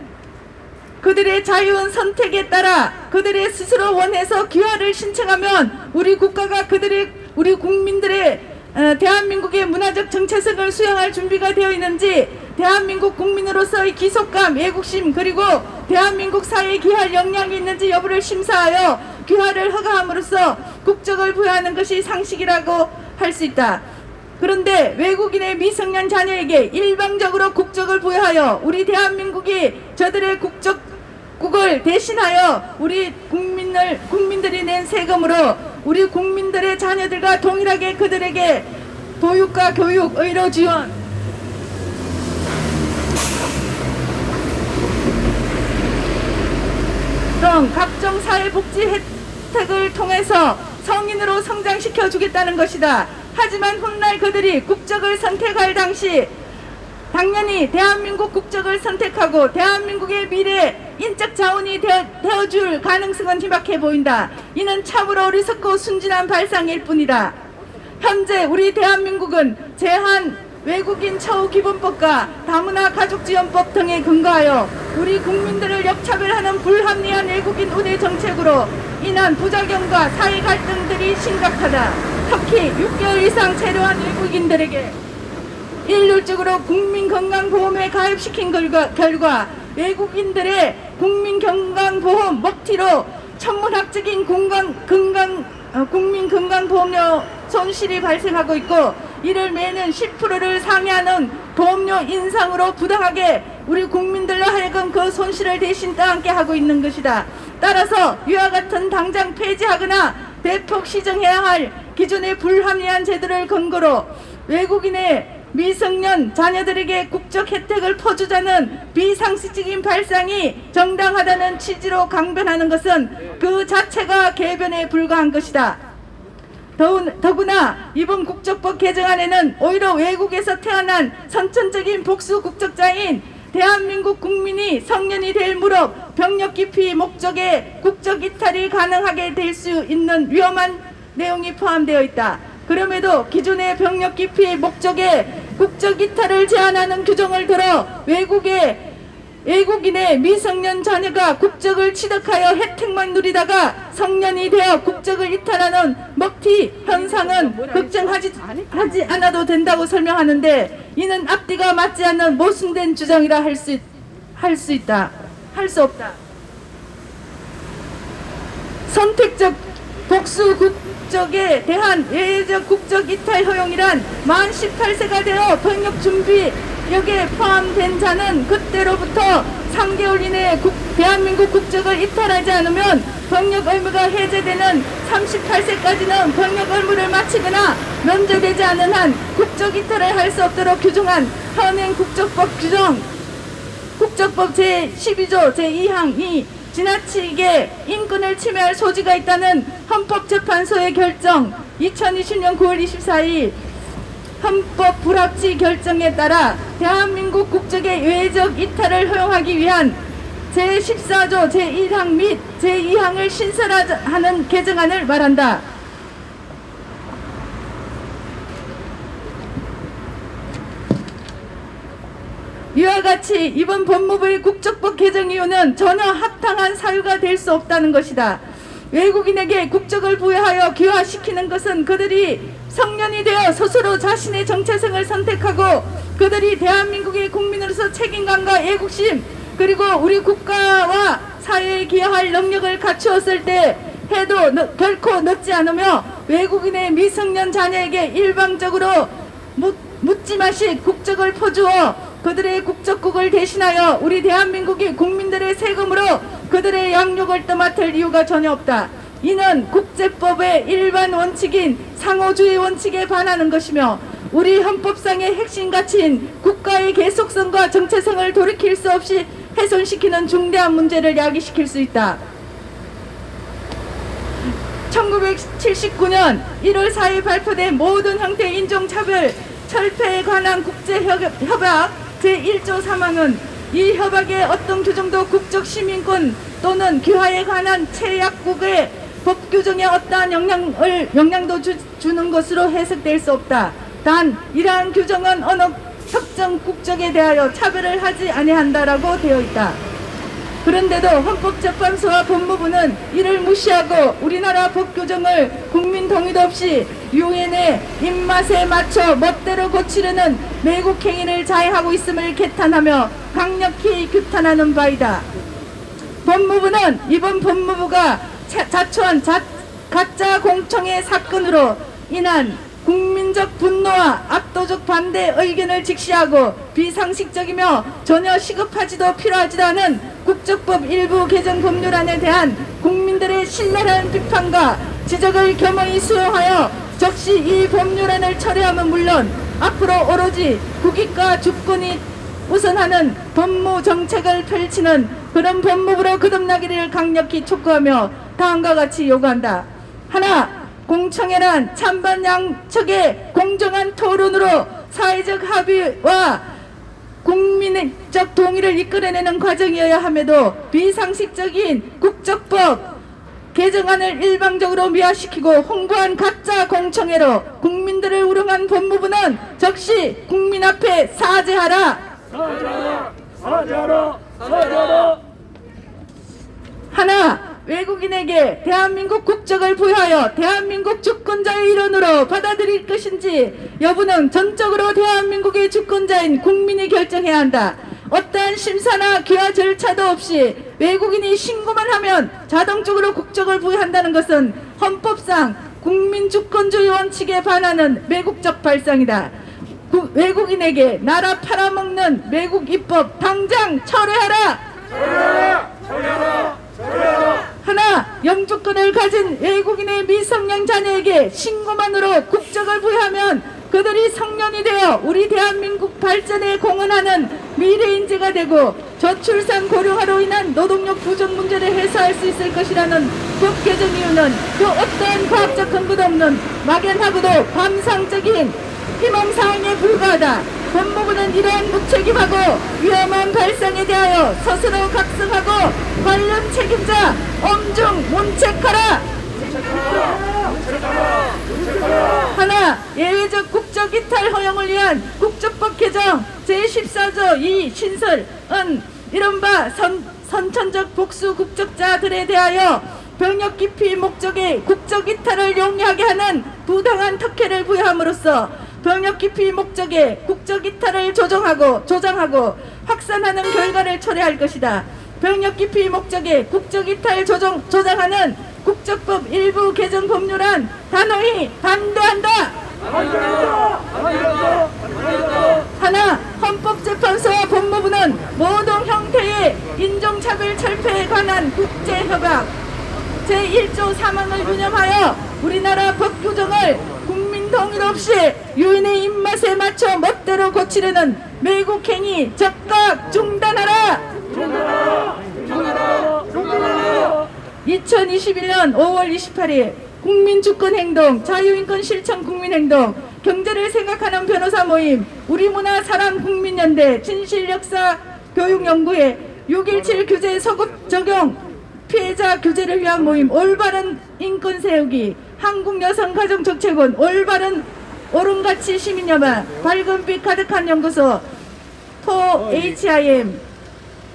그들의 자유한 선택에 따라 그들의 스스로 원해서 귀화를 신청하면 우리 국가가 우리 국민들의 대한민국의 문화적 정체성을 수용할 준비가 되어 있는지 대한민국 국민으로서의 기속감, 애국심 그리고 대한민국 사회에 기할 역량이 있는지 여부를 심사하여 귀화를 허가함으로써 국적을 부여하는 것이 상식이라고 할 수 있다. 그런데 외국인의 미성년 자녀에게 일방적으로 국적을 부여하여 우리 대한민국이 저들의 국적국을 대신하여 우리 국민들이 낸 세금으로 우리 국민들의 자녀들과 동일하게 그들에게 보육과 교육, 의료 지원 등 각종 사회복지 혜택을 통해서 성인으로 성장시켜 주겠다는 것이다. 하지만 훗날 그들이 국적을 선택할 당시 당연히 대한민국 국적을 선택하고 대한민국의 미래 인적 자원이 되어줄 가능성은 희박해 보인다. 이는 참으로 어리석고 순진한 발상일 뿐이다. 현재 우리 대한민국은 제한 외국인 처우기본법과 다문화 가족지원법 등에 근거하여 우리 국민들을 역차별하는 불합리한 외국인 우대 정책으로 인한 부작용과 사회 갈등들이 심각하다. 특히 6개월 이상 체류한 외국인들에게 일률적으로 국민건강보험에 가입시킨 결과 외국인들의 국민건강보험 먹튀로 천문학적인 국민건강보험료 손실이 발생하고 있고 이를 매년 10%를 상회하는 보험료 인상으로 부당하게 우리 국민들로 하여금 그 손실을 대신 떠안게 하고 있는 것이다. 따라서 이와 같은 당장 폐지하거나 대폭 시정해야 할 기존의 불합리한 제도를 근거로 외국인의 미성년 자녀들에게 국적 혜택을 퍼주자는 비상식적인 발상이 정당하다는 취지로 강변하는 것은 그 자체가 개변에 불과한 것이다. 더구나 이번 국적법 개정안에는 오히려 외국에서 태어난 선천적인 복수 국적자인 대한민국 국민이 성년이 될 무렵 병력 기피 목적에 국적 이탈이 가능하게 될 수 있는 위험한 내용이 포함되어 있다. 그럼에도 기존의 병력 기피 목적에 국적 이탈을 제한하는 규정을 들어 외국인의 미성년 자녀가 국적을 취득하여 혜택만 누리다가 성년이 되어 국적을 이탈하는 먹튀 현상은 걱정하지 않아도 된다고 설명하는데, 이는 앞뒤가 맞지 않는 모순된 주장이라 할 수 없다. 선택적 복수 국적에 대한 예외적 국적 이탈 허용이란 만 18세가 되어 병역 준비역에 포함된 자는 그때로부터 3개월 이내에 대한민국 국적을 이탈하지 않으면 병역 의무가 해제되는 38세까지는 병역 의무를 마치거나 면제되지 않은 한 국적 이탈을 할 수 없도록 규정한 현행 국적법 제12조 제2항 2 지나치게 인권을 침해할 소지가 있다는 헌법재판소의 결정 2020년 9월 24일 헌법 불합치 결정에 따라 대한민국 국적의 예외적 이탈을 허용하기 위한 제14조 제1항 및 제2항을 신설하는 개정안을 말한다. 이와 같이 이번 법무부의 국적법 개정 이유는 전혀 합당한 사유가 될 수 없다는 것이다. 외국인에게 국적을 부여하여 귀화시키는 것은 그들이 성년이 되어 스스로 자신의 정체성을 선택하고 그들이 대한민국의 국민으로서 책임감과 애국심 그리고 우리 국가와 사회에 기여할 능력을 갖추었을 때 해도 결코 늦지 않으며 외국인의 미성년 자녀에게 일방적으로 묻지마식 국적을 퍼주어 그들의 국적국을 대신하여 우리 대한민국이 국민들의 세금으로 그들의 양육을 떠맡을 이유가 전혀 없다. 이는 국제법의 일반 원칙인 상호주의 원칙에 반하는 것이며 우리 헌법상의 핵심 가치인 국가의 계속성과 정체성을 돌이킬 수 없이 훼손시키는 중대한 문제를 야기시킬 수 있다. 1979년 1월 4일 발표된 모든 형태의 인종차별 철폐에 관한 국제협약 제1조 3항은 이 협약의 어떤 규정도 국적 시민권 또는 귀화에 관한 채약국의 법 규정에 어떠한 영향도 주는 것으로 해석될 수 없다. 단 이러한 규정은 어느 특정 국적에 대하여 차별을 하지 아니한다라고 되어 있다. 그런데도 헌법재판소와 법무부는 이를 무시하고 우리나라 법 규정을 국민 동의도 없이 유엔의 입맛에 맞춰 멋대로 고치려는 매국 행위를 자해하고 있음을 개탄하며 강력히 규탄하는 바이다. 법무부는 이번 법무부가 자초한 가짜 공청회 사건으로 인한 국민적 분노와 압도적 반대 의견을 직시하고 비상식적이며 전혀 시급하지도 필요하지도 않은 국적법 일부 개정 법률안에 대한 국민들의 신랄한 비판과 지적을 겸허히 수용하여 적시 이 법률안을 처리하면 물론 앞으로 오로지 국익과 주권이 우선하는 법무 정책을 펼치는 그런 법무부로 거듭나기를 강력히 촉구하며 다음과 같이 요구한다. 하나, 공청회란 찬반 양측의 공정한 토론으로 사회적 합의와 국민적 동의를 이끌어내는 과정이어야 함에도 비상식적인 국적법 개정안을 일방적으로 미화시키고 홍보한 가짜 공청회로 국민들을 우롱한 법무부는 적시 국민 앞에 사죄하라. 하나, 외국인에게 대한민국 국적을 부여하여 대한민국 주권자의 일원으로 받아들일 것인지 여부는 전적으로 대한민국의 주권자인 국민이 결정해야 한다. 어떠한 심사나 귀화 절차도 없이 외국인이 신고만 하면 자동적으로 국적을 부여한다는 것은 헌법상 국민주권주의 원칙에 반하는 매국적 발상이다. 외국인에게 나라 팔아먹는 매국 입법 당장 철회하라! 하나, 영주권을 가진 외국인의 미성년 자녀에게 신고만으로 국적을 부여하면 그들이 성년이 되어 우리 대한민국 발전에 공헌하는 미래인재가 되고 저출산 고령화로 인한 노동력 부족 문제를 해소할 수 있을 것이라는 법 개정 이유는 그 어떠한 과학적 근거도 없는 막연하고도 감상적인 희망사항에 불과하다. 법무부는 이러한 무책임하고 위험한 발상에 대하여 스스로 각성하고 관련 책임자 엄중 문책하라. 하나, 예외적 국적 이탈 허용을 위한 국적법 개정 제14조 2 신설은 이른바 선천적 복수 국적자들에 대하여 병역 기피 목적의 국적 이탈을 용이하게 하는 부당한 특혜를 부여함으로써 병역 기피 목적의 국적 이탈을 조장하고 확산하는 결과를 초래할 것이다. 병역 기피 목적의 국적 이탈 조장하는 국적법 일부 개정 법률안 단호히 반대한다. 하나, 헌법재판소와 법무부는 모든 형태의 인종차별 철폐에 관한 국제협약 제1조 3항을 유념하여 우리나라 법 규정을 국민 동의 없이 유인의 입맛에 맞춰 멋대로 고치려는 매국행위 즉각 중단하라. 2021년 5월 28일 국민주권행동, 자유인권 실천 국민행동, 경제를 생각하는 변호사 모임, 우리문화 사랑 국민연대, 진실역사 교육연구회, 6.17 규제 소급 적용 피해자 규제를 위한 모임, 올바른 인권 세우기, 한국여성가정정책원, 올바른 오름가치 시민연합, 밝은빛 가득한 연구소, 토 HIM,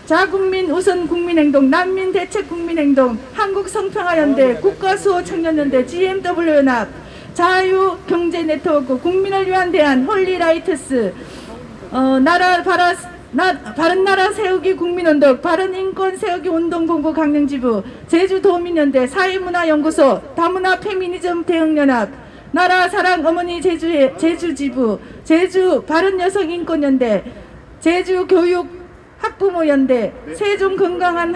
자국민 우선 국민행동, 난민 대책 국민행동, 한국성평화연대, 국가수호 청년연대, GMW연합, 자유경제네트워크, 국민을 위한 대안, 홀리라이트스, 바른 나라 세우기 국민운동, 바른 인권 세우기 운동본부 강릉지부, 제주도민연대, 사회문화연구소, 다문화 페미니즘 대응연합, 나라사랑 어머니 제주지부, 제주 바른여성인권연대, 제주교육 학부모연대, 세종 건강한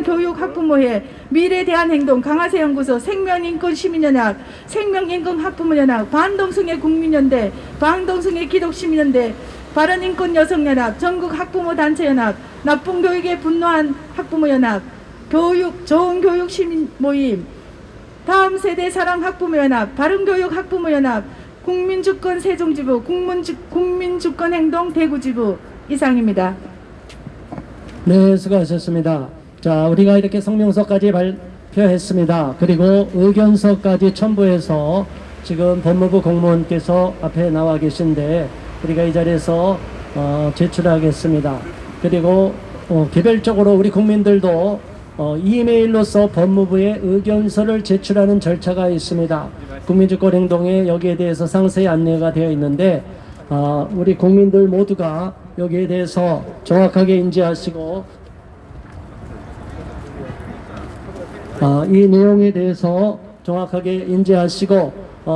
교육 학부모회, 미래대한행동, 강화세연구소, 생명인권시민연합, 생명인권학부모연합, 반동성애 국민연대, 반동성애 기독시민연대, 바른인권여성연합, 전국학부모단체연합, 나쁜교육에 분노한 학부모연합, 좋은 교육 시민모임, 다음세대 사랑 학부모연합, 바른교육 학부모연합, 국민주권 세종지부, 국민주권행동 대구지부 이상입니다. 네, 수고하셨습니다. 자, 우리가 이렇게 성명서까지 발표했습니다. 그리고 의견서까지 첨부해서 지금 법무부 공무원께서 앞에 나와 계신데 우리가 이 자리에서 제출하겠습니다. 그리고 개별적으로 우리 국민들도 이메일로서 법무부에 의견서를 제출하는 절차가 있습니다. 국민주권행동에 여기에 대해서 상세히 안내가 되어 있는데 우리 국민들 모두가 여기에 대해서 정확하게 인지하시고 이 내용에 대해서 정확하게 인지하시고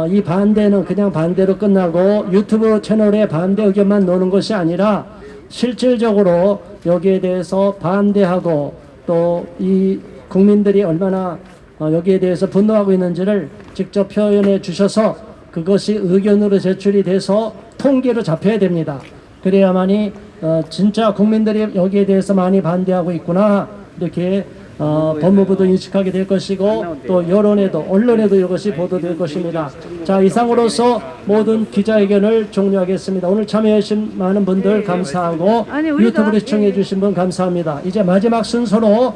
이 반대는 그냥 반대로 끝나고 유튜브 채널에 반대 의견만 놓는 것이 아니라 실질적으로 여기에 대해서 반대하고 또 이 국민들이 얼마나 여기에 대해서 분노하고 있는지를 직접 표현해 주셔서 그것이 의견으로 제출이 돼서 통계로 잡혀야 됩니다. 그래야만이 진짜 국민들이 여기에 대해서 많이 반대하고 있구나 이렇게 법무부도 인식하게 될 것이고 또 여론에도 언론에도 이것이 보도될 것입니다. 자, 이상으로서 모든 기자회견을 종료하겠습니다. 오늘 참여해주신 많은 분들 감사하고 유튜브로 시청해 주신 분 감사합니다. 이제 마지막 순서로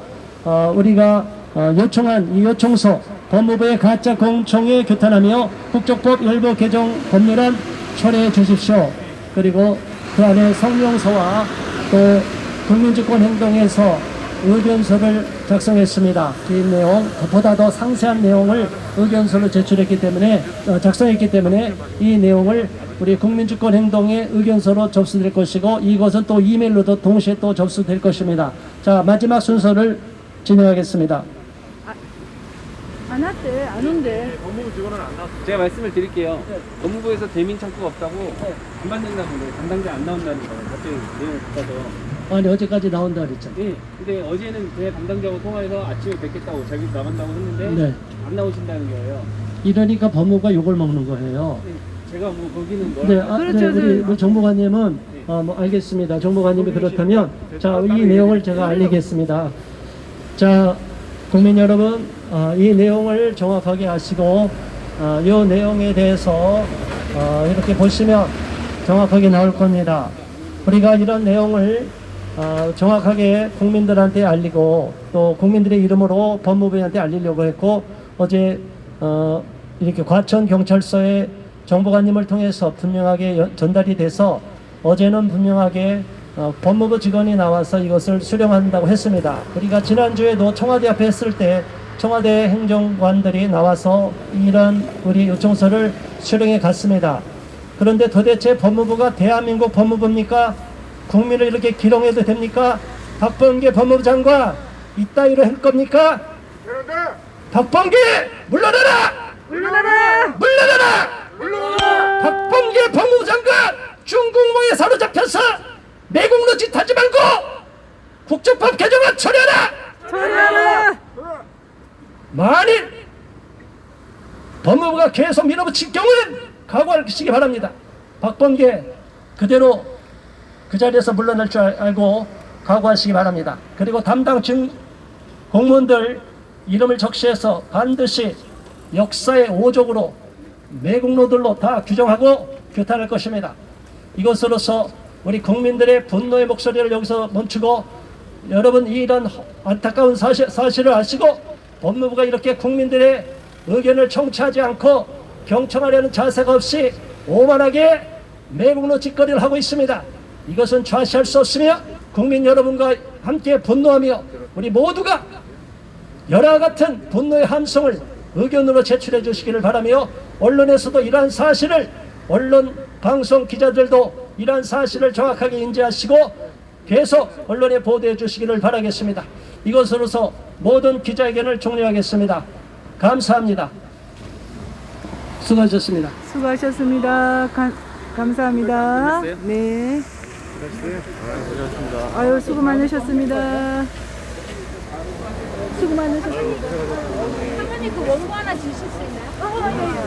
우리가 요청한 이 요청서 법무부의 가짜 공청회 규탄하며 국적법 일부 개정 법률안 철회해 주십시오. 그리고 그 안에 성명서와 또 국민주권 행동에서 의견서를 작성했습니다. 긴 내용, 보다 더 상세한 내용을 의견서로 제출했기 때문에 작성했기 때문에 이 내용을 우리 국민주권 행동의 의견서로 접수될 것이고 이것은 또 이메일로도 동시에 또 접수될 것입니다. 자, 마지막 순서를 진행하겠습니다. 안 왔대, 안 온대. 제가 말씀을 드릴게요. 법무부에서 대민 창구가 없다고 안 받는다는 거예요. 담당자 안 나온다는 거예요. 갑자기 내용을 바꿔서. 아니 어제까지 나온다 그랬잖아. 네. 근데 어제는 제 담당자하고 통화해서 아침에 뵙겠다고 자기 나간다고 했는데 네. 안 나오신다는 거예요. 이러니까 법무부가 욕을 먹는 거예요. 네. 제가 뭐 거기는 네, 네, 우리 정보관님은 뭐 알겠습니다. 정보관님이 그렇다면 자, 이 내용을 제가 알리겠습니다. 자, 국민 여러분, 이 내용을 정확하게 아시고 이 내용에 대해서 이렇게 보시면 정확하게 나올 겁니다. 우리가 이런 내용을 정확하게 국민들한테 알리고 또 국민들의 이름으로 법무부한테 알리려고 했고 어제 이렇게 과천 경찰서에 정보관님을 통해서 분명하게 전달이 돼서 어제는 분명하게 법무부 직원이 나와서 이것을 수령한다고 했습니다. 우리가 지난주에도 청와대 앞에 했을 때 청와대 행정관들이 나와서 이런 우리 요청서를 수령해 갔습니다. 그런데 도대체 법무부가 대한민국 법무부입니까? 국민을 이렇게 기롱해도 됩니까? 박범계 법무부 장관 이따위로 할 겁니까? 그런데 박범계 물러나라! 물러나라! 박범계 법무부 장관 중국몽에 사로잡혀서 매국노 짓 하지 말고 국정법 개정안 처리하라! 만일 법무부가 계속 밀어붙일 경우는 각오하시기 바랍니다. 박범계 그대로 그 자리에서 물러날 줄 알고 각오하시기 바랍니다. 그리고 담당 공무원들 이름을 적시해서 반드시 역사의 오족으로 매국노들로 다 규정하고 규탄할 것입니다. 이것으로서 우리 국민들의 분노의 목소리를 여기서 멈추고 여러분 이런 안타까운 사실을 아시고 법무부가 이렇게 국민들의 의견을 청취하지 않고 경청하려는 자세가 없이 오만하게 매국노 짓거리를 하고 있습니다. 이것은 좌시할 수 없으며 국민 여러분과 함께 분노하며 우리 모두가 열화 같은 분노의 함성을 의견으로 제출해 주시기를 바라며 언론에서도 이러한 사실을 언론 방송 기자들도 이러한 사실을 정확하게 인지하시고 계속 언론에 보도해 주시기를 바라겠습니다. 이것으로서 모든 기자회견을 종료하겠습니다. 감사합니다. 수고하셨습니다. 수고하셨습니다. 감사합니다. 네. 아유, 수고 많으셨습니다. 수고 많으셨습니다. 사모님 그 원고 하나 주실 수 있나요?